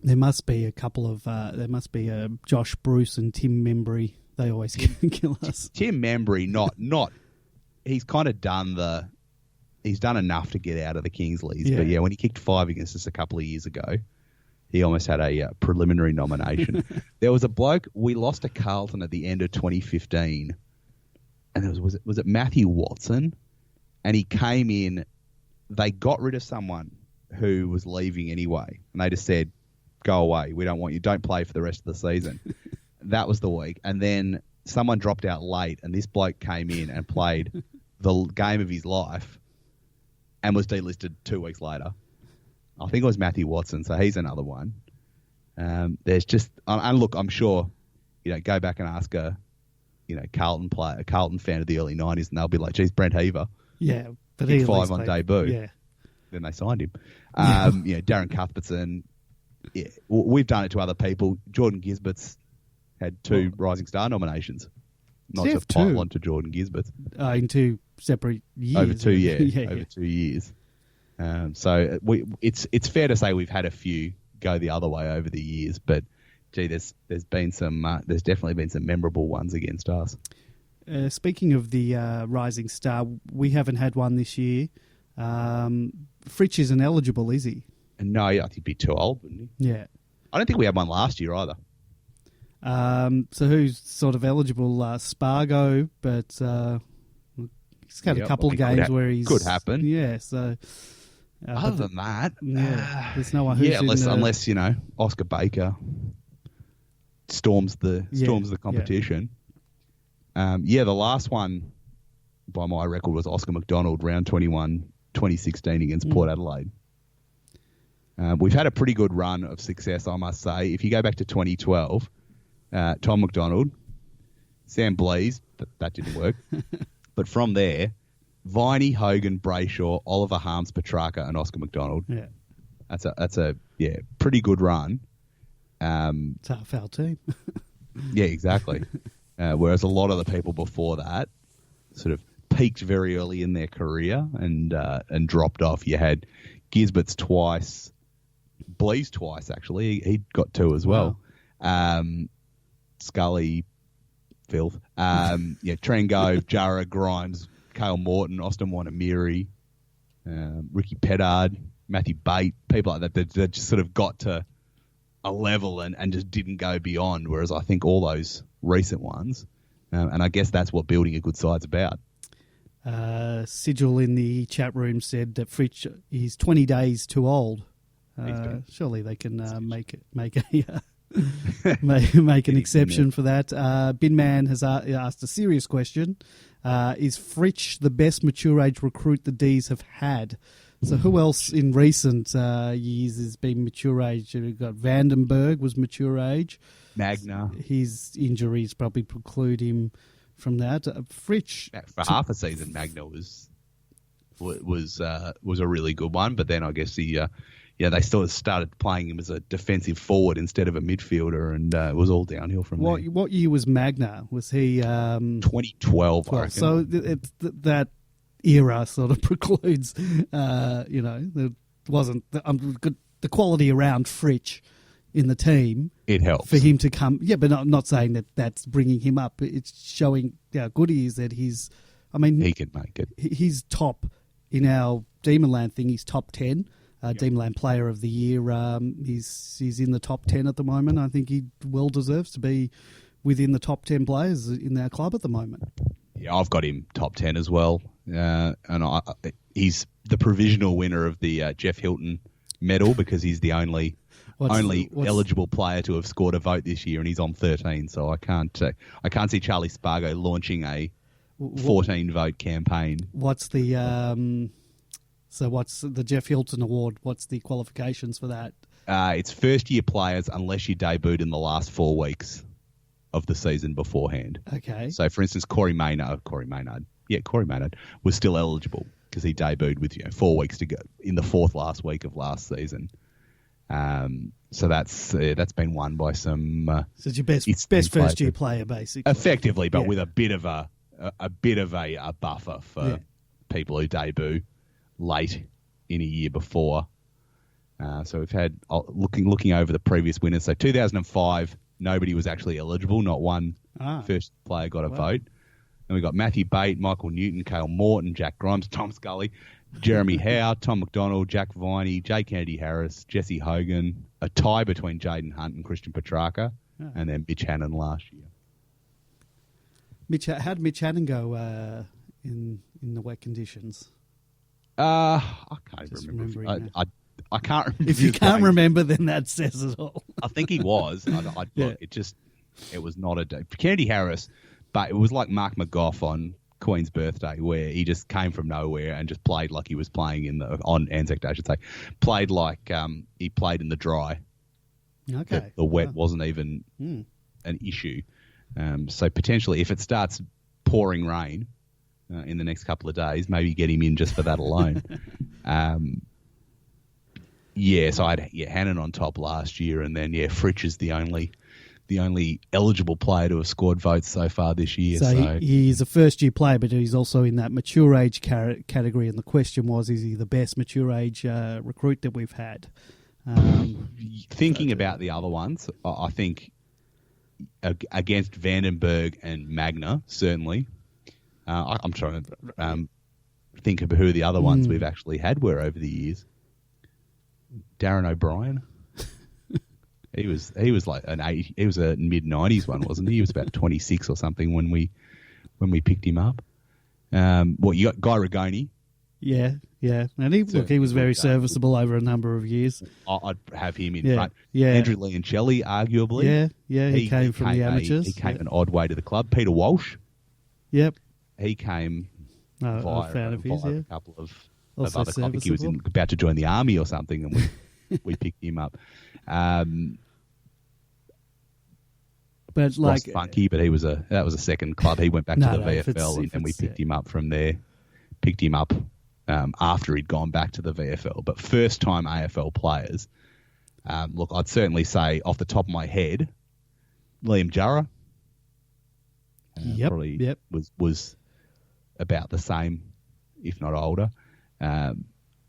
There must be a couple of. There must be Josh Bruce and Tim Membry. They always kill us. Tim Membry, not. He's kind of done He's done enough to get out of the Kingsleys, but yeah, when he kicked 5 against us a couple of years ago, he almost had a preliminary nomination. There was a bloke we lost to Carlton at the end of 2015, and there was it Matthew Watson, and he came in. They got rid of someone who was leaving anyway, and they just said, "Go away. We don't want you. Don't play for the rest of the season." That was the week, and then someone dropped out late, and this bloke came in and played the game of his life, and was delisted 2 weeks later. I think it was Matthew Watson, so he's another one. There's just, and look, I'm sure, go back and ask a Carlton fan of the early 90s, and they'll be like, "Geez, Brent Heaver, but he 5 on debut." Yeah. Then they signed him. Darren Cuthbertson. Yeah, we've done it to other people. Jordan Gisbert's had 2 Rising Star nominations. Not to pile on to Jordan Gisbert. In 2 separate years. Over 2 years. Over 2 years. So it's fair to say we've had a few go the other way over the years, but gee, there's definitely been some memorable ones against us. Speaking of the Rising Star, we haven't had one this year. Fritsch isn't eligible, is he? No, I think he'd be too old, wouldn't he? Yeah. I don't think we had one last year either. So who's sort of eligible? Spargo, but he's had a couple of games where he's... Could happen. Yeah, so... Other than that... there's no one who's unless Oscar Baker storms the competition. The last one, by my record, was Oscar McDonald, round 21, 2016 against Port Adelaide. We've had a pretty good run of success, I must say. If you go back to 2012... Tom McDonald, Sam Blease, that didn't work. But from there, Viney, Hogan, Brayshaw, Oliver Harms, Petrarca, and Oscar McDonald. Yeah. That's a pretty good run. It's half our team. Yeah, exactly. Whereas a lot of the people before that sort of peaked very early in their career and dropped off. You had Gisbert's twice, Blease twice, actually. He got 2 as well. Wow. Scully, filth. Trengo, Jarrah, Grimes, Cale Morton, Austin Wanamiri, Ricky Pettard, Matthew Bate, people like that just sort of got to a level and just didn't go beyond, whereas I think all those recent ones, and I guess that's what building a good side's about. Sigil in the chat room said that Fritsch is 20 days too old. Surely they can make an exception for that. Binman has asked a serious question. Is Fritsch the best mature age recruit the D's have had? So who else in recent years has been mature age? We've got Vandenberg was mature age. Magna. His injuries probably preclude him from that. Fritsch For half a season, Magna was a really good one, but then I guess they sort of started playing him as a defensive forward instead of a midfielder, and it was all downhill from there. What year was Magna? Was he 2012? I reckon. So that era sort of precludes, there wasn't the quality around Fritsch in the team. It helps for him to come. Yeah, but not saying that that's bringing him up. It's showing how good he is. That he can make it. He's top in our Demonland thing. He's top 10. Demonland Player of the Year. He's in the top 10 at the moment. I think he well deserves to be within the top 10 players in our club at the moment. Yeah, I've got him top 10 as well. And he's the provisional winner of the Jeff Hilton medal because he's the only eligible player to have scored a vote this year, and he's on 13. So I can't see Charlie Spargo launching a 14 vote campaign. What's the what's the Jeff Hilton Award? What's the qualifications for that? It's first year players unless you debuted in the last 4 weeks of the season beforehand. Okay. So, for instance, Corey Maynard was still eligible because he debuted with 4 weeks to go in the fourth last week of last season. So that's been won by some. So it's your best first year player, basically. Effectively, but with a bit of a buffer for people who debut late in a year before. So we've had looking over the previous winners. So 2005. Nobody was actually eligible. Not one first player got a vote. And we got Matthew Bate, Michael Newton, Cale Morton, Jack Grimes, Tom Scully, Jeremy Howe, Tom McDonald, Jack Viney, Jay Kennedy Harris, Jesse Hogan, a tie between Jaden Hunt and Christian Petrarca, and then Mitch Hannon last year. How did Mitch Hannon go in the wet conditions? I can't remember. I can't remember. If you can't remember, then that says it all. I think he was. It was not a day. Kennedy Harris, but it was like Mark McGough on Queen's birthday, where he just came from nowhere and just played like he was playing on Anzac Day, I should say. Played like he played in the dry. Okay. The wet wasn't even an issue. So potentially, if it starts pouring rain in the next couple of days, maybe get him in just for that alone. So I had Hannon on top last year, and then Fritsch is the only eligible player to have scored votes so far this year. So he's a first year player, but he's also in that mature age category. And the question was, is he the best mature age recruit that we've had? Thinking about the other ones, I think against Vandenberg and Magna, certainly. I'm trying to think of who the other ones we've actually had were over the years. Darren O'Brien. He was like he was a mid-90s one, wasn't he? He was about 26 or something when we picked him up. You got Guy Rigoni. Yeah. And he was very serviceable over a number of years. I'd have him in front. Yeah. Andrew Leoncelli, arguably. Yeah. He came from the amateurs. He came an odd way to the club. Peter Walsh. Yep. He came via a couple of other. I think he was about to join the army or something, and we picked him up. But like funky, but that was a second club. He went back to the VFL, and we picked him up from there. Picked him up after he'd gone back to the VFL. But first time AFL players. Look, I'd certainly say off the top of my head, Liam Jurra. Was about the same, if not older.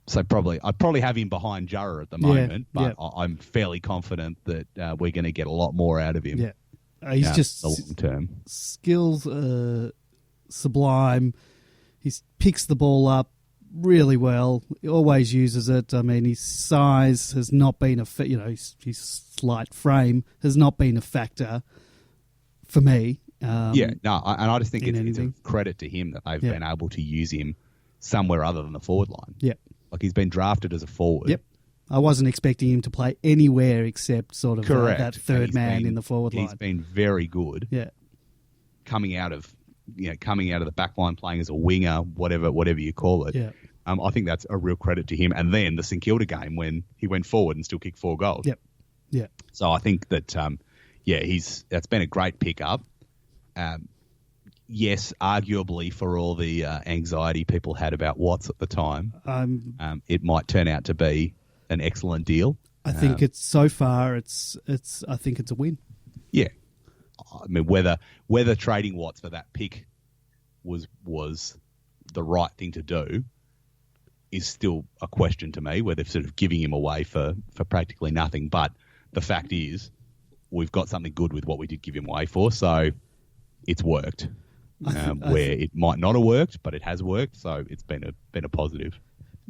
So I'd probably have him behind Jurra at the moment, but I'm fairly confident that we're going to get a lot more out of him. Yeah, he's just the long term skills sublime. He picks the ball up really well. He always uses it. I mean, his size has not been his slight frame has not been a factor for me And I just think it's a anything. credit to him that they've been able to use him somewhere other than the forward line. Yep. Like he's been drafted as a forward. Yep. I wasn't expecting him to play anywhere except sort of that third man in the forward line. He's been very good. Yeah. Coming out of the back line, playing as a winger, whatever you call it. Yeah. I think that's a real credit to him. And then the St Kilda game when he went forward and still kicked 4 goals. Yep. Yeah. So I think that that's been a great pickup. Yes, arguably for all the anxiety people had about Watts at the time, it might turn out to be an excellent deal. I think it's so far. I think it's a win. Yeah, I mean whether trading Watts for that pick was the right thing to do is still a question to me. Whether sort of giving him away for practically nothing, but the fact is we've got something good with what we did give him away for, so it's worked. Where it might not have worked, but it has worked, so it's been a positive.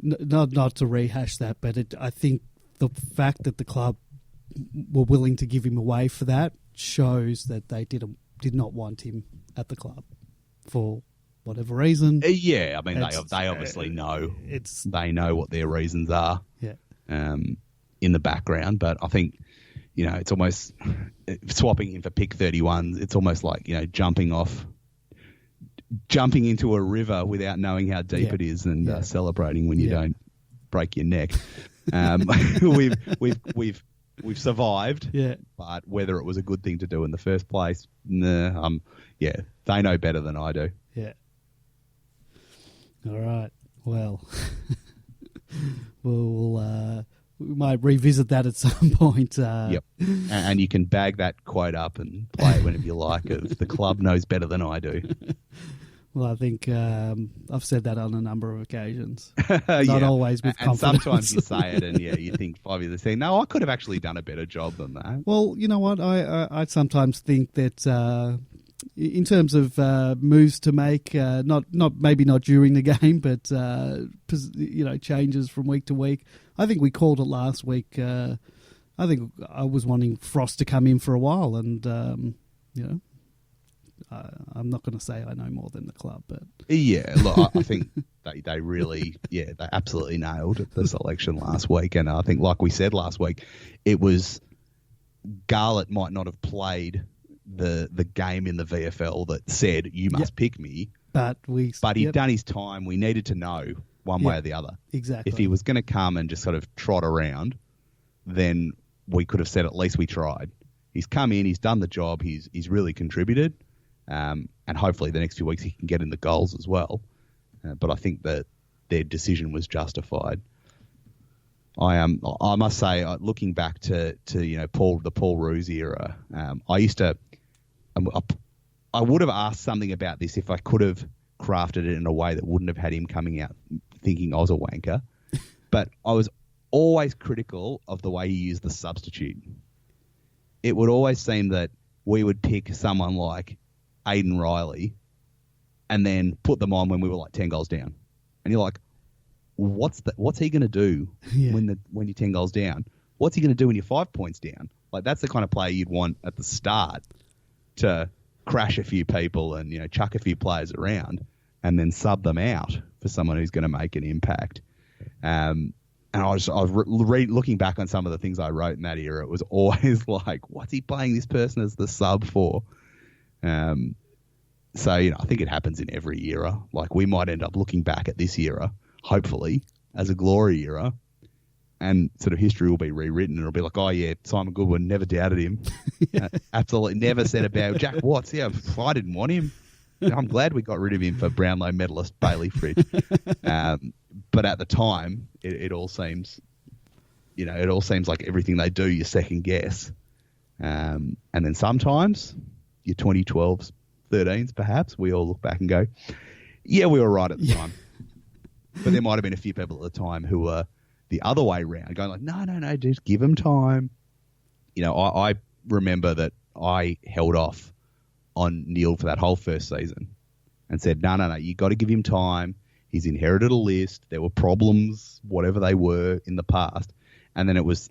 Not to rehash that, but I think the fact that the club were willing to give him away for that shows that they did not want him at the club for whatever reason. Yeah, I mean they obviously know. They know what their reasons are. Yeah. In the background, but I think it's almost swapping him for pick 31. It's almost like jumping into a river without knowing how deep it is and celebrating when you don't break your neck. We've survived, but whether it was a good thing to do in the first place, they know better than I do. Yeah. All right. Well, we might revisit that at some point. Yep. And you can bag that quote up and play it whenever you like. Of the club knows better than I do. Well, I think I've said that on a number of occasions. Not always with confidence. And sometimes you say it and you think 5 years later, no, I could have actually done a better job than that. Well, you know what? I sometimes think that in terms of moves to make, maybe not during the game, but changes from week to week. I think we called it last week. I think I was wanting Frost to come in for a while, and I'm not going to say I know more than the club, but look, I think they really, they absolutely nailed the selection last week, and I think, like we said last week, it was Garlett might not have played the game in the VFL that said you must pick me, but he'd done his time. We needed to know one way or the other. Exactly. If he was going to come and just sort of trot around, then we could have said at least we tried. He's come in, he's done the job, he's really contributed. And hopefully the next few weeks he can get in the goals as well. But I think that their decision was justified. I must say, looking back to the Paul Roos era, I would have asked something about this if I could have crafted it in a way that wouldn't have had him coming out thinking I was a wanker. But I was always critical of the way he used the substitute. It would always seem that we would pick someone like Aidan Riley and then put them on when we were like 10 goals down. And you're like, what's he going to do when you're 10 goals down? What's he going to do when you're 5 points down? Like, that's the kind of player you'd want at the start to crash a few people and, chuck a few players around and then sub them out for someone who's going to make an impact. And I was looking back on some of the things I wrote in that era. It was always like, what's he playing this person as the sub for? So, I think it happens in every era. Like, we might end up looking back at this era, hopefully, as a glory era, and sort of history will be rewritten. It'll be like, oh, yeah, Simon Goodwin, never doubted him. Absolutely never said about Jack Watts. Yeah, I didn't want him. I'm glad we got rid of him for Brownlow medalist Bailey Fritsch. But at the time, it all seems, like everything they do, you second guess. And then sometimes your 2012s, 13s, perhaps, we all look back and go, yeah, we were right at the time. But there might have been a few people at the time who were the other way around, going like, no, just give him time. I remember that I held off on Neil for that whole first season and said, no, you got to give him time. He's inherited a list. There were problems, whatever they were in the past. And then it was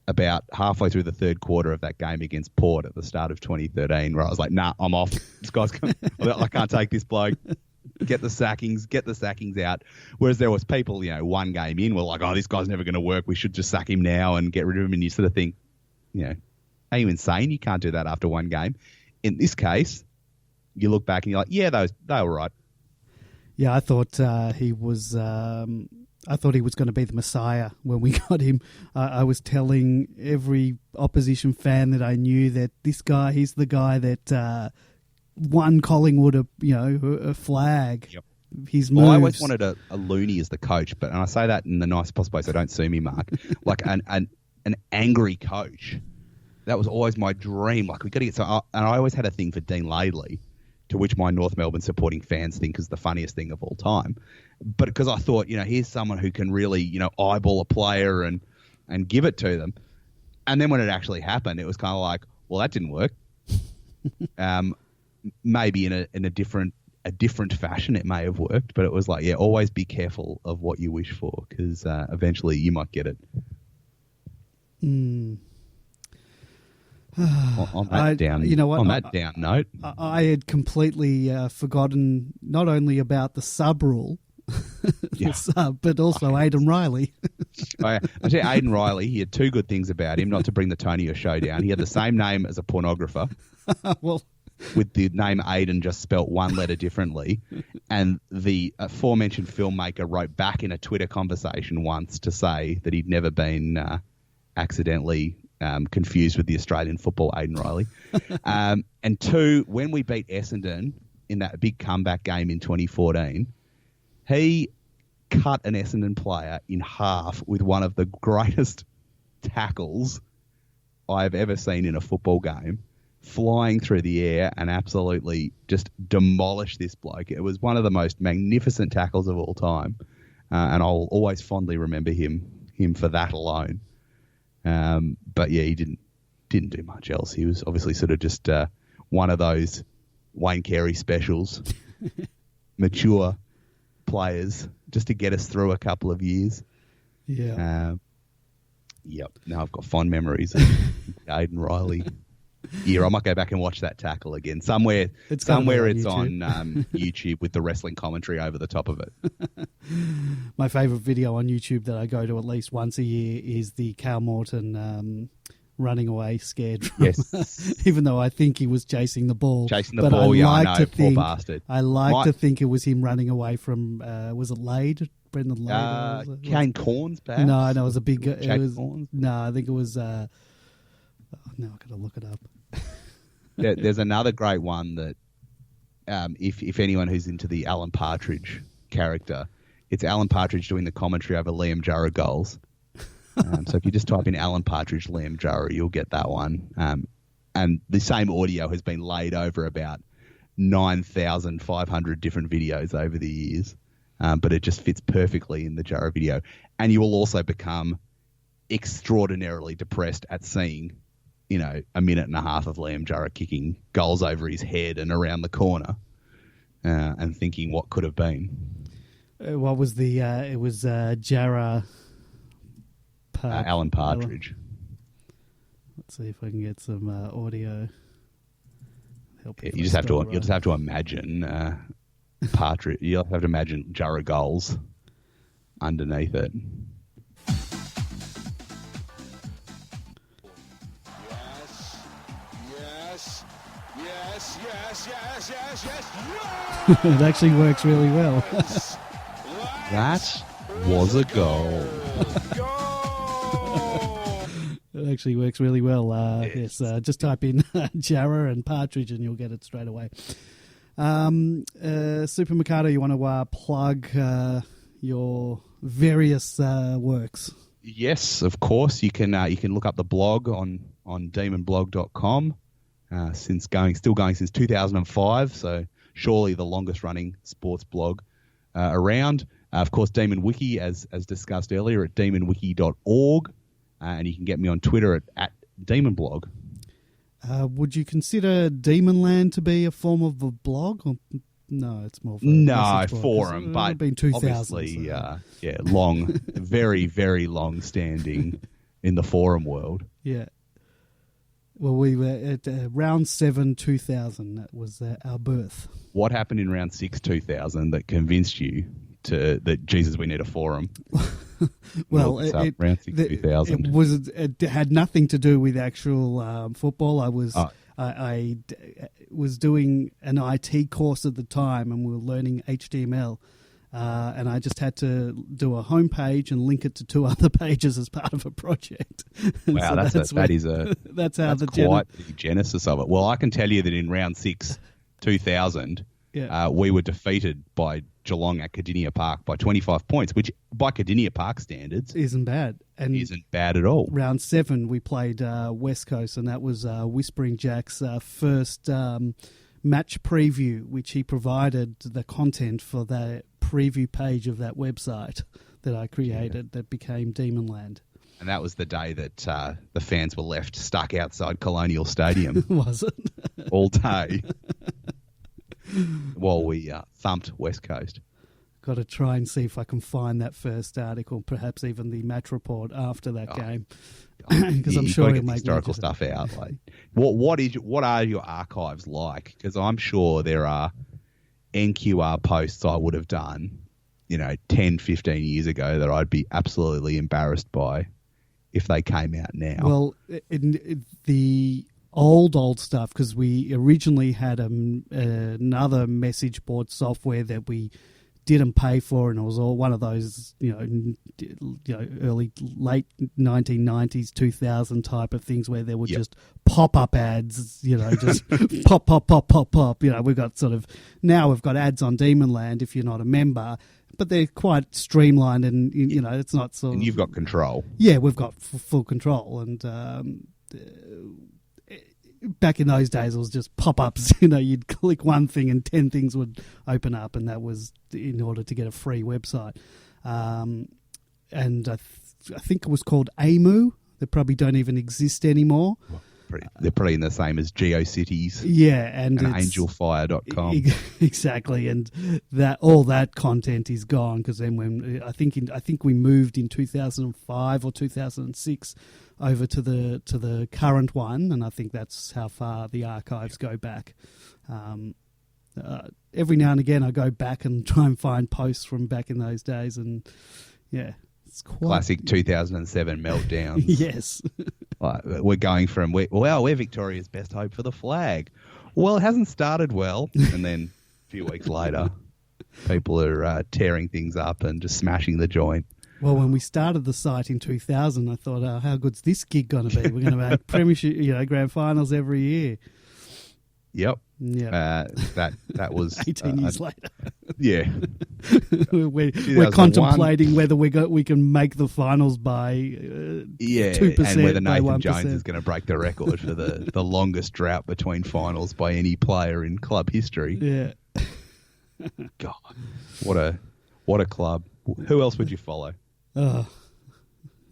about halfway through the third quarter of that game against Port at the start of 2013, where I was like, nah, I'm off. This guy's I can't take this bloke. Get the sackings out. Whereas there was people, one game in were like, oh, this guy's never going to work. We should just sack him now and get rid of him. And you sort of think, are you insane? You can't do that after one game. In this case, you look back and you're like, yeah, they were right. Yeah, I thought he was. I thought he was going to be the Messiah when we got him. I was telling every opposition fan that I knew that this guy, he's the guy that won Collingwood a flag. Yep. His moves. Well, I always wanted a Looney as the coach, and I say that in the nicest possible way, so don't sue me, Mark. Like an angry coach. That was always my dream. Like, we got to get and I always had a thing for Dean Laidley, to which my North Melbourne supporting fans think is the funniest thing of all time. But because I thought, here's someone who can really, eyeball a player and give it to them. And then when it actually happened, it was kind of like, well, that didn't work. Maybe in a different fashion it may have worked, but it was like, yeah, always be careful of what you wish for, because eventually you might get it. On that down note, I had completely forgotten not only about the sub rule, but also Aidan Riley. I tell you, Aidan Riley, he had two good things about him, not to bring the Tonio show down. He had the same name as a pornographer. Well, with the name Aidan just spelt one letter differently. And the aforementioned filmmaker wrote back in a Twitter conversation once to say that he'd never been accidentally confused with the Australian football Aidan Riley. And two, when we beat Essendon in that big comeback game in 2014, he cut an Essendon player in half with one of the greatest tackles I've ever seen in a football game, flying through the air and absolutely just demolished this bloke. It was one of the most magnificent tackles of all time, and I'll always fondly remember him for that alone. But yeah, he didn't do much else. He was obviously sort of just one of those Wayne Carey specials, mature players, just to get us through a couple of years. Yeah. Yep. Now I've got fond memories of Aidan Riley. Yeah, I might go back and watch that tackle again. Somewhere it's on YouTube with the wrestling commentary over the top of it. My favourite video on YouTube that I go to at least once a year is the Cal Morton running away scared from, even though I think he was chasing the ball. I know, poor bastard. I like to think it was him running away from, was it Lade? Brendan Lade? Kane Corns, perhaps? No, it was a big... Corns? No, I think it was... now I've got to look it up. There's another great one that, if anyone who's into the Alan Partridge character, it's Alan Partridge doing the commentary over Liam Jurra goals. So if you just type in Alan Partridge, Liam Jurra, you'll get that one. And the same audio has been laid over about 9,500 different videos over the years, but it just fits perfectly in the Jurra video. And you will also become extraordinarily depressed at seeing, a minute and a half of Liam Jurra kicking goals over his head and around the corner, and thinking what could have been. What was the? It was Jurra. Alan Partridge. Let's see if I can get some audio. You'll just have to imagine Partridge. You'll have to imagine Jurra goals underneath it. Yes. It actually works really well. That was a goal. It actually works really well. Yes, just type in Jurra and Partridge and you'll get it straight away. Super Mikado, you want to plug your various works? Yes, of course. You can look up the blog on demonblog.com. Still going since 2005, so surely the longest running sports blog around. Of course, Demon Wiki, as discussed earlier, at demonwiki.org, and you can get me on Twitter at demonblog. Would you consider Demonland to be a form of a blog? Or, no, it's more of a forum, but been 2000, obviously, long, very, very long-standing in the forum world. Yeah. Well, we were at round 7, 2000. That was our birth. What happened in round 6, 2000 that convinced you that Jesus, we need a forum? Well, round 6, 2000. It had nothing to do with actual football. I was doing an IT course at the time, and we were learning HTML. And I just had to do a homepage and link it to 2 other pages as part of a project. Wow, so that's quite the genesis of it. Well, I can tell you that in round 6, 2000, we were defeated by Geelong at Cardinia Park by 25 points, which by Cardinia Park standards isn't bad. And isn't bad at all. Round 7, we played West Coast, and that was Whispering Jack's first match preview, which he provided the content for the preview page of that website that I created that became Demonland. And that was the day that the fans were left stuck outside Colonial Stadium. Was it? All day. While we thumped West Coast. Got to try and see if I can find that first article, perhaps even the match report after that game. Because I'm sure he'll make historical stuff out. Like, what are your archives like? Because I'm sure there are NQR posts I would have done, 10, 15 years ago that I'd be absolutely embarrassed by if they came out now. Well, the old stuff, because we originally had another message board software that we didn't pay for, and it was all one of those, late 1990s, 2000 type of things where there were just pop-up ads, just pop, pop, pop, pop, pop. We've got we've got ads on Demonland if you're not a member, but they're quite streamlined and, it's not sort of... And you've got control. Yeah, we've got full control. And back in those days, it was just pop-ups. You'd click one thing and 10 things would open up, and that was in order to get a free website. And I think it was called AMU. They probably don't even exist anymore. Well, they're probably in the same as GeoCities. Yeah, and angelfire.com. Exactly, and all that content is gone, because then when I think we moved in 2005 or 2006 over to the current one, and I think that's how far the archives go back. Every now and again, I go back and try and find posts from back in those days, and it's quite... Classic 2007 meltdowns. Yes. We're going from, we're Victoria's best hope for the flag. Well, it hasn't started well, and then a few weeks later, people are tearing things up and just smashing the joint. Well, when we started the site in 2000, I thought, how good's this gig going to be? We're going to make premiership, grand finals every year. Yep. Yeah. That was 18 years later. Yeah. we're contemplating whether we can make the finals by 2%, and whether Nathan 1%. Jones is going to break the record for the longest drought between finals by any player in club history. Yeah. God, what a club. Who else would you follow? Why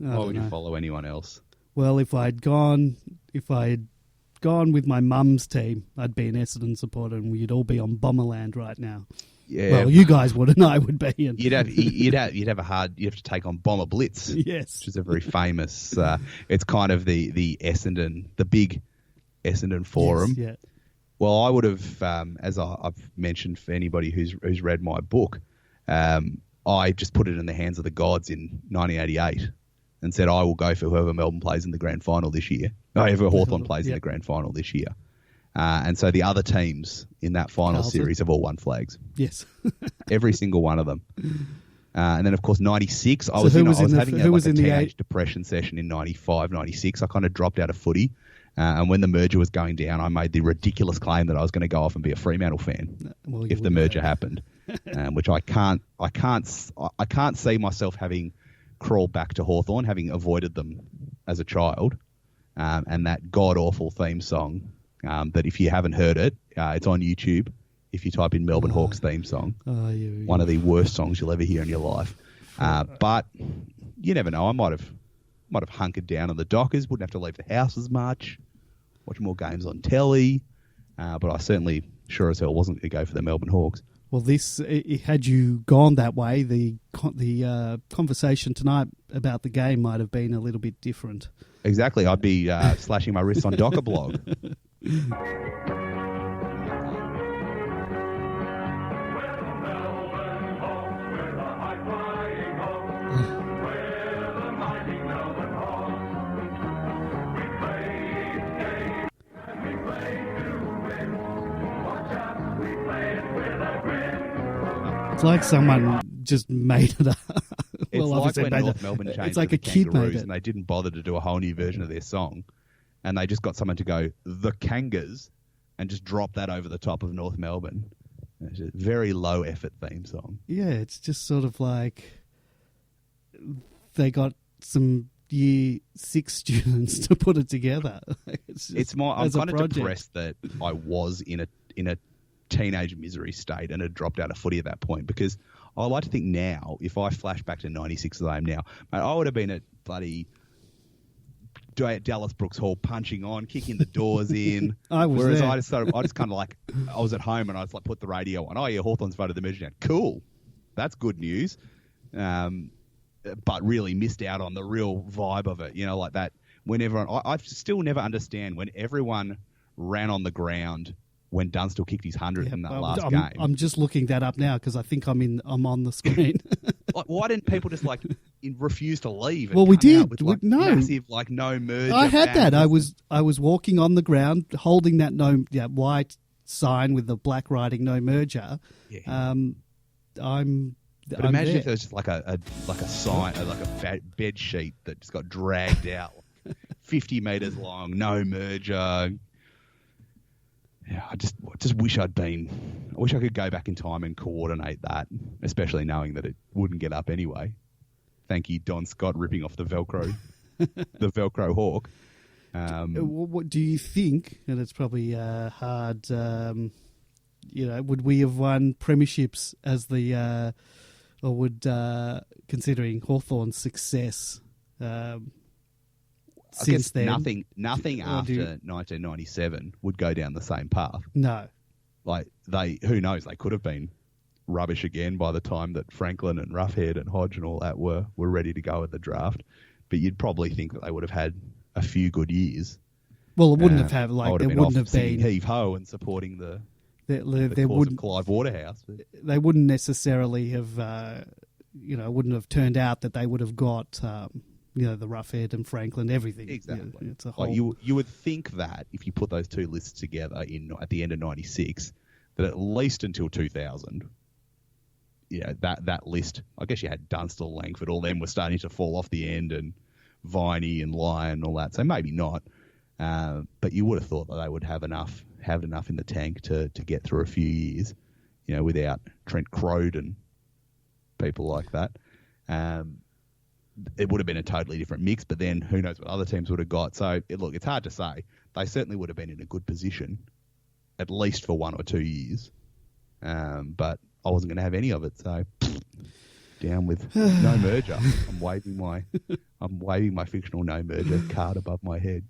would you follow anyone else? Well, if I had gone with my mum's team, I'd be an Essendon supporter, and we'd all be on Bomberland right now. Yeah. Well, you guys would, and I would be. And... You'd have to take on Bomber Blitz. Yes. Which is a very famous. It's kind of the Essendon, the big Essendon forum. Yes, yeah. Well, I would have, as I've mentioned for anybody who's read my book, I just put it in the hands of the gods in 1988 and said I will go for whoever Melbourne plays in the grand final this year. Whoever Hawthorn plays in the grand final this year. And so the other teams in that final series have all won flags. Yes. Every single one of them. And then, of course, 96. I was having a teenage depression session in 95, 96. I kind of dropped out of footy. And when the merger was going down, I made the ridiculous claim that I was going to go off and be a Fremantle fan if the merger happened, which I can't see myself having crawled back to Hawthorn, having avoided them as a child, and that god-awful theme song that if you haven't heard it, it's on YouTube. If you type in Melbourne Hawks theme song, one of the worst songs you'll ever hear in your life. But you never know. I might have hunkered down on the Dockers, wouldn't have to leave the house as much, watch more games on telly. But I certainly, sure as hell, wasn't going to go for the Melbourne Hawks. Well, had you gone that way, the conversation tonight about the game might have been a little bit different. Exactly. I'd be slashing my wrists on Docker blog. It's like someone just made it up. It's like when North Melbourne changed it's like to a the kid made Kangaroos it. and they didn't bother to do a whole new version of their song. And they just got someone to go, the Kangas, and just drop that over the top of North Melbourne. It's a very low effort theme song. Yeah, it's just sort of like they got some year 6 students to put it together. I'm kind of depressed that I was in a teenage misery state and had dropped out of footy at that point, because I like to think now, if I flash back to 96 as I am now, mate, I would have been at bloody Dallas Brooks Hall punching on, kicking the doors in. I was Whereas there. I just kind of like, I was at home and I just like put the radio on. Oh yeah, Hawthorn's voted the measure down. Cool. That's good news. But really missed out on the real vibe of it. You know, like that when everyone, I still never understand when everyone ran on the ground when Dunstall kicked his 100th in that last game. I'm just looking that up now because I think I'm on the screen. Like, why didn't people just like refuse to leave? Well, we did. With, like, no, massive like no merger. I had that. I banners. was walking on the ground holding that white sign with the black writing no merger. Yeah. But imagine there. if there was just like a sign, like a bed sheet that just got dragged out, 50 meters long, no merger. Yeah, I just wish I could go back in time and coordinate that, especially knowing that it wouldn't get up anyway. Thank you, Don Scott, ripping off the Velcro, the Velcro Hawk. What do you think? And it's probably hard. Would we have won premierships as the, or would considering Hawthorn's success? Since then, nothing after 1997 would go down the same path. No, like who knows? They could have been rubbish again by the time that Franklin and Roughhead and Hodge and all that were ready to go at the draft. But you'd probably think that they would have had a few good years. Well, it wouldn't have had there wouldn't have been heave ho and supporting the there cause of Clive Waterhouse. They wouldn't necessarily have wouldn't have turned out that they would have got. The Roughhead and Franklin, everything. Exactly. It's a whole... you would think that if you put those two lists together at the end of 96, that at least until 2000, that list, I guess you had Dunstall, Langford, all them were starting to fall off the end, and Viney and Lyon and all that. So maybe not. But you would have thought that they would have enough in the tank to get through a few years, without Trent Crode and people like that. It would have been a totally different mix, but then who knows what other teams would have got. So, it's hard to say. They certainly would have been in a good position, at least for 1 or 2 years. But I wasn't going to have any of it, so down with no merger. I'm waving my fictional no merger card above my head.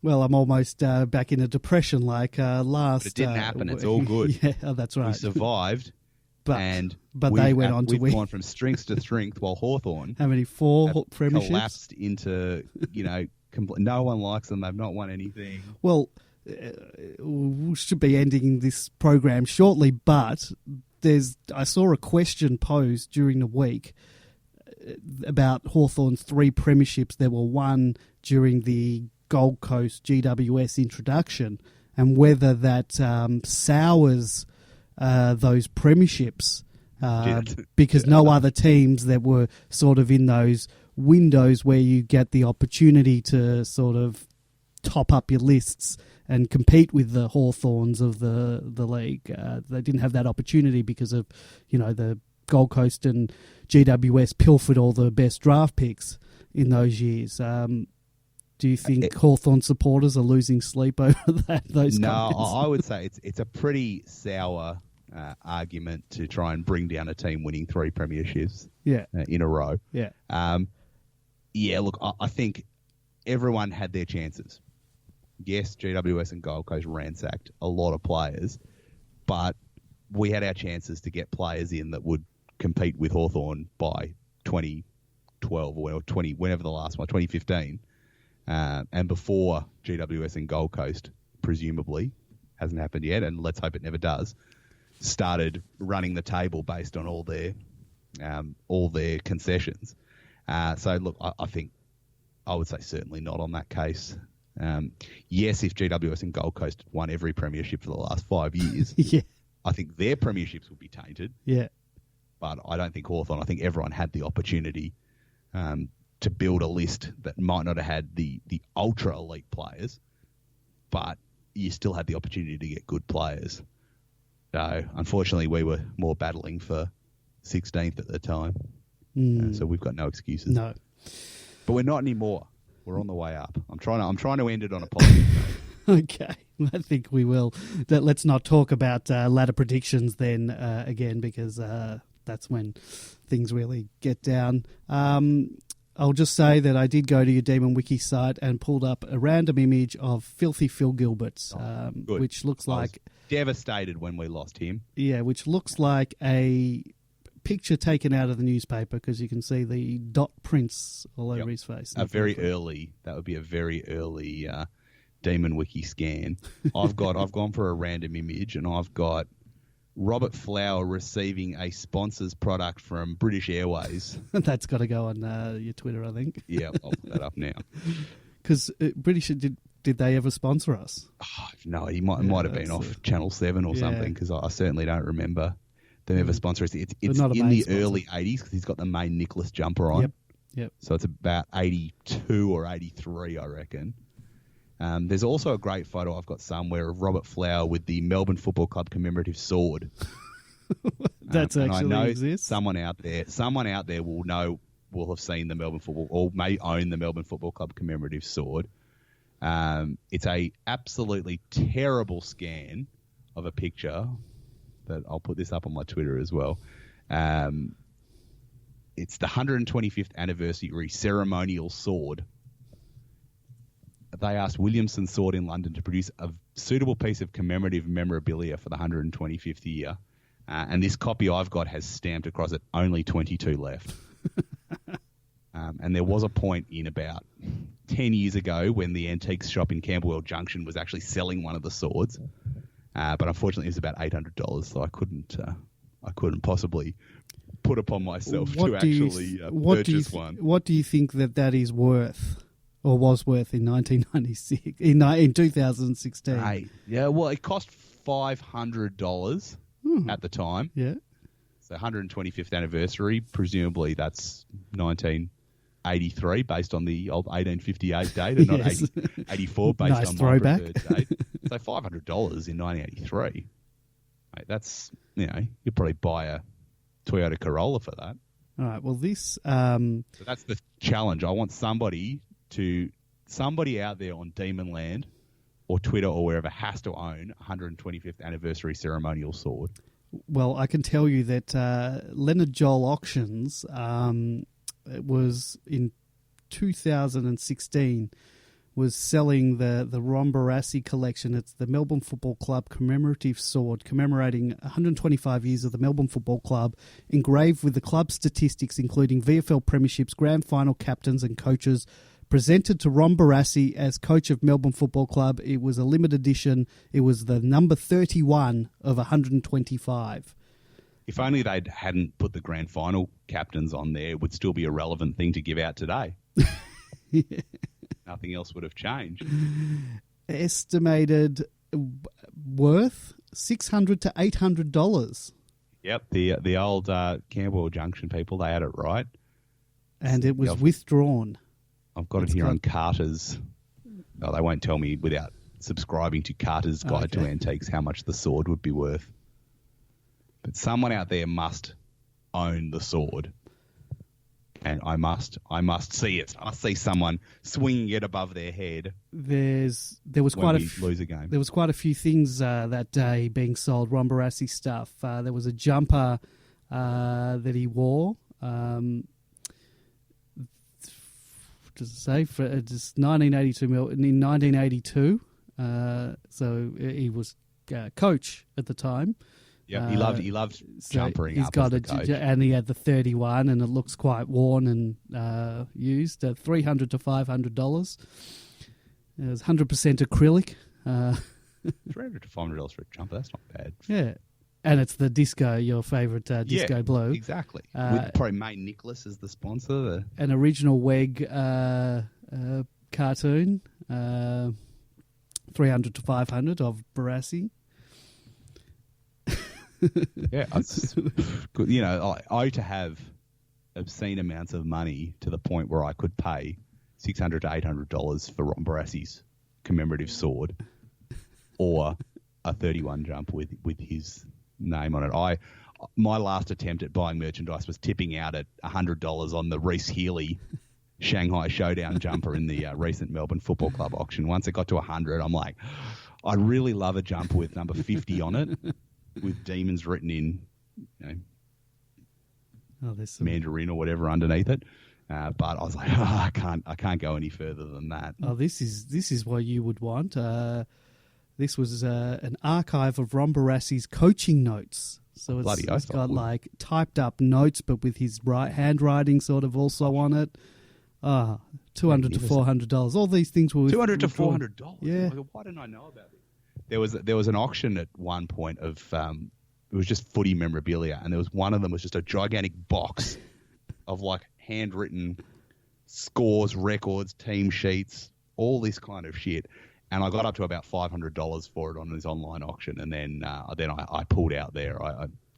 Well, I'm almost back in a depression like last. But it didn't happen. It's all good. Yeah, that's right. We survived. But they went on to win. We've gone from strength to strength, while Hawthorn how many 4 premierships collapsed into no one likes them. They've not won anything. Well, we should be ending this program shortly, but I saw a question posed during the week about Hawthorn's 3 premierships. There were one during the Gold Coast GWS introduction, and whether that sours those premierships because no other teams that were sort of in those windows where you get the opportunity to sort of top up your lists and compete with the Hawthorns of the league. They didn't have that opportunity because of, the Gold Coast and GWS pilfered all the best draft picks in those years. Do you think Hawthorn supporters are losing sleep over those comments? No, I would say it's a pretty sour argument to try and bring down a team winning 3 premierships in a row. Yeah. Look, I think everyone had their chances. Yes, GWS and Gold Coast ransacked a lot of players, but we had our chances to get players in that would compete with Hawthorn by 2012 or 20, whenever the last one, 2015, and before GWS and Gold Coast, presumably, hasn't happened yet, and let's hope it never does, started running the table based on all their concessions. So look, I think I would say certainly not on that case. Yes, if GWS and Gold Coast won every premiership for the last 5 years, yeah, I think their premierships would be tainted. Yeah. But I don't think Hawthorn. I think everyone had the opportunity to build a list that might not have had the ultra elite players, but you still had the opportunity to get good players. So unfortunately, we were more battling for 16th at the time. So we've got no excuses. No, but we're not anymore. We're on the way up. I'm trying to end it on a positive note. Okay, I think we will. Let's not talk about ladder predictions then again, because that's when things really get down. I'll just say that I did go to your Demon Wiki site and pulled up a random image of filthy Phil Gilbert, which looks like... devastated when we lost him. Yeah, which looks like a picture taken out of the newspaper, because you can see the dot prints all over his face. That would be a very early Demon Wiki scan. I've gone for a random image, and I've got Robert Flower receiving a sponsor's product from British Airways. That's got to go on your Twitter, I think. Yeah, I'll put that up now. Because British, did they ever sponsor us? Oh, no, he might have been off Channel 7 or something, because I certainly don't remember them ever sponsor us. It's in the early 80s, because he's got the main Nicholas jumper on. Yep. So it's about 82 or 83, I reckon. There's also a great photo I've got somewhere of Robert Flower with the Melbourne Football Club commemorative sword. That's actually I know exists. Someone out there will have seen the Melbourne Football, or may own the Melbourne Football Club commemorative sword. It's a absolutely terrible scan of a picture that I'll put this up on my Twitter as well. It's the 125th anniversary ceremonial sword. They asked Williamson Sword in London to produce a suitable piece of commemorative memorabilia for the 125th year. And this copy I've got has stamped across it only 22 left. And there was a point in about 10 years ago when the antiques shop in Camberwell Junction was actually selling one of the swords. But unfortunately, it was about $800, so I couldn't possibly put upon myself to actually purchase one. What do you think that is worth? Or was worth in 1996, in 2016. Right. Yeah, well, it cost $500 at the time. Yeah. So 125th anniversary, presumably that's 1983 based on the old 1858 date, and not 84 based nice on throwback. my preferred date. So $500 in 1983. Mate, that's, you'd probably buy a Toyota Corolla for that. All right, well, this... So that's the challenge. I want somebody out there on Demonland or Twitter or wherever has to own 125th anniversary ceremonial sword. Well, I can tell you that Leonard Joel Auctions it was in 2016 was selling the Ron Barassi collection. It's the Melbourne Football Club commemorative sword commemorating 125 years of the Melbourne Football Club, engraved with the club statistics including VFL premierships, grand final captains and coaches, presented to Ron Barassi as coach of Melbourne Football Club. It was a limited edition. It was the number 31 of 125. If only they hadn't put the grand final captains on there, it would still be a relevant thing to give out today. Yeah. Nothing else would have changed. Estimated worth $600 to $800. Yep, the old Camberwell Junction people, they had it right. And it was withdrawn. I've got it here on Carter's. Oh, they won't tell me without subscribing to Carter's Guide to Antiques how much the sword would be worth. But someone out there must own the sword. And I must see it. I must see someone swinging it above their head. There was quite lose a game. There was quite a few things that day being sold. Ron Barassi stuff. There was a jumper that he wore. Does it say for just 1982 in 1982? So he was coach at the time. Yeah, he loved jumpering he's up got as the coach. and he had the 31, and it looks quite worn and used at $300 to $500. It was 100% acrylic. $300 to $500 for a jumper, that's not bad. Yeah, and it's the Disco, your favourite Disco Blue. Exactly. With probably May Nicholas as the sponsor. An original WEG cartoon, 300 to 500 of Barassi. Yeah, it's good. You know, I to have obscene amounts of money to the point where I could pay $600 to $800 for Ron Barassi's commemorative sword, or a 31 jump with his name on it. My last attempt at buying merchandise was tipping out at $100 on the Reece Healy Shanghai Showdown jumper in the recent Melbourne Football Club auction. Once it got to 100, I'm like, I really love a jumper with number 50 on it, with demons written in, you know, Mandarin or whatever underneath it. But I was like, I can't go any further than that. Oh, this is what you would want. This was an archive of Ron Barassi's coaching notes. So it's got like typed up notes, but with his handwriting sort of also on it. $200 to $400. All these things were $200 to $400. Yeah. Why didn't I know about this? There was an auction at one point of it was just footy memorabilia, and there was one of them was just a gigantic box of like handwritten scores, records, team sheets, all this kind of shit. And I got up to about $500 for it on this online auction, and then I pulled out there.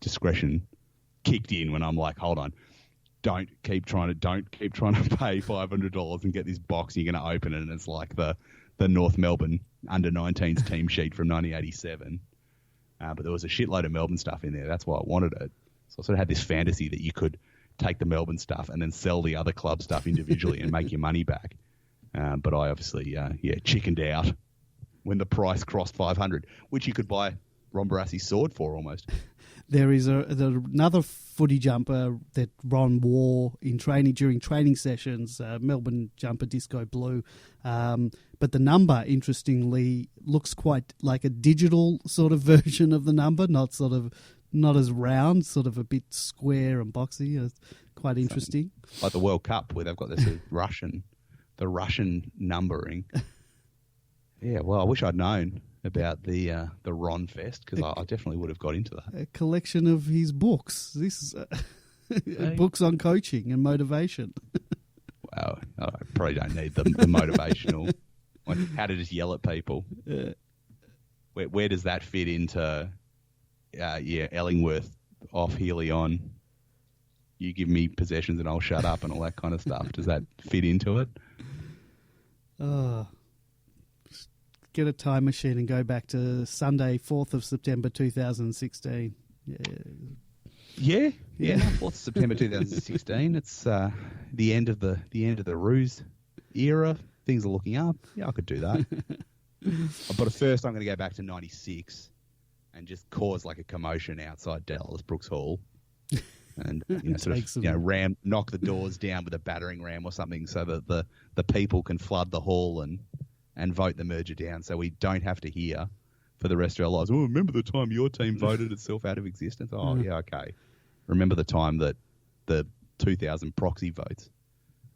Discretion kicked in when I'm like, hold on, don't keep trying to pay $500 and get this box. You're going to open it, and it's like the North Melbourne under-19s team sheet from 1987. But there was a shitload of Melbourne stuff in there. That's why I wanted it. So I sort of had this fantasy that you could take the Melbourne stuff and then sell the other club stuff individually and make your money back. But I obviously, chickened out when the price crossed 500, which you could buy Ron Barassi's sword for almost. There is another footy jumper that Ron wore during training sessions, Melbourne jumper Disco Blue. But the number, interestingly, looks quite like a digital sort of version of the number, not as round, sort of a bit square and boxy. It's quite interesting. Like the World Cup, where they've got this the Russian numbering. Yeah, well, I wish I'd known about the Ron Fest, because I definitely would have got into that. A collection of his books. This is books on coaching and motivation. Well, I probably don't need the motivational, like how to just yell at people. Where does that fit into, Ellingworth off Healy on, you give me possessions and I'll shut up and all that kind of stuff? Does that fit into it? Get a time machine and go back to Sunday, 4th of September 2016. Yeah. 4th of September 2016. It's the end of the Ruse era. Things are looking up. Yeah, I could do that. But first, I'm going to go back to '96 and just cause like a commotion outside Dallas Brooks Hall, and knock the doors down with a battering ram or something, so that the people can flood the hall and vote the merger down, so we don't have to hear for the rest of our lives, oh, remember the time your team voted itself out of existence? Oh, yeah, okay. Remember the time that the 2000 proxy votes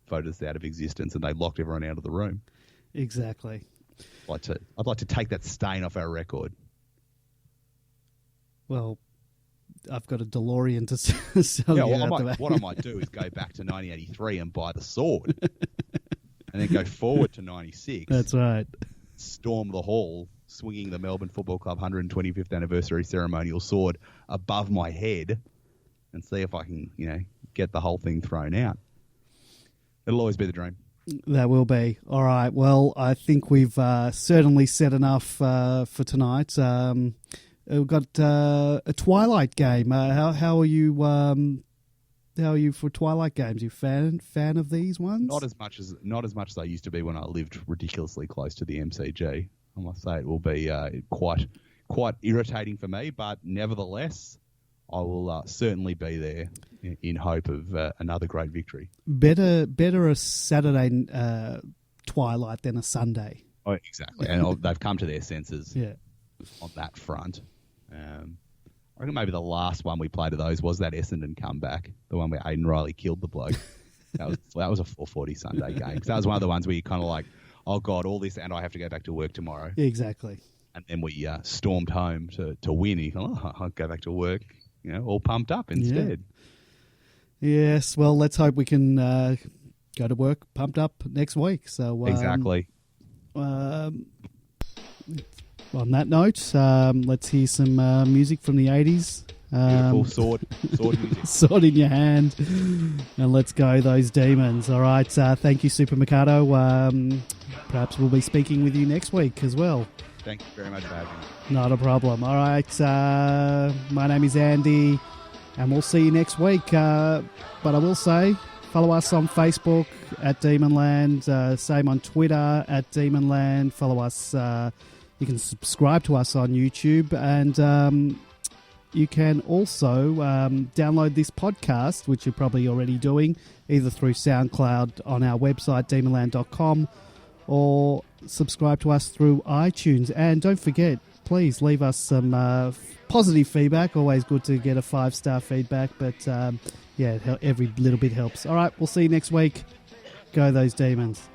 voted us out of existence and they locked everyone out of the room? Exactly. I'd like to take that stain off our record. Well, I've got a DeLorean to sell you out what I might do is go back to 1983 and buy the sword. And then go forward to 96. That's right. Storm the hall, swinging the Melbourne Football Club 125th anniversary ceremonial sword above my head, and see if I can, get the whole thing thrown out. It'll always be the dream. That will be. All right. Well, I think we've certainly said enough for tonight. We've got a Twilight game. How are you? How are you for Twilight games? You fan of these ones? Not as much as I used to be when I lived ridiculously close to the MCG. I must say it will be quite irritating for me, but nevertheless, I will certainly be there in hope of another great victory. Better a Saturday Twilight than a Sunday. Oh, exactly, and they've come to their senses on that front. I reckon maybe the last one we played of those was that Essendon comeback, the one where Aidan Riley killed the bloke. That was a 4:40 Sunday game. Because that was one of the ones where you kind of like, oh God, all this, and I have to go back to work tomorrow. Exactly. And then we stormed home to win. You thought, oh, I'll go back to work, all pumped up instead. Yeah. Yes. Well, let's hope we can go to work pumped up next week. So exactly. On that note, let's hear some music from the 80s. Beautiful sword music. Sword in your hand. And let's go, those demons. All right. Thank you, Super Mikado. Perhaps we'll be speaking with you next week as well. Thank you very much for having me. Not a problem. All right. My name is Andy, and we'll see you next week. But I will say, follow us on Facebook at Demonland. Same on Twitter at Demonland. Follow us. You can subscribe to us on YouTube, and you can also download this podcast, which you're probably already doing, either through SoundCloud on our website, demonland.com, or subscribe to us through iTunes. And don't forget, please leave us some positive feedback. Always good to get a 5-star feedback, but every little bit helps. All right, we'll see you next week. Go those demons.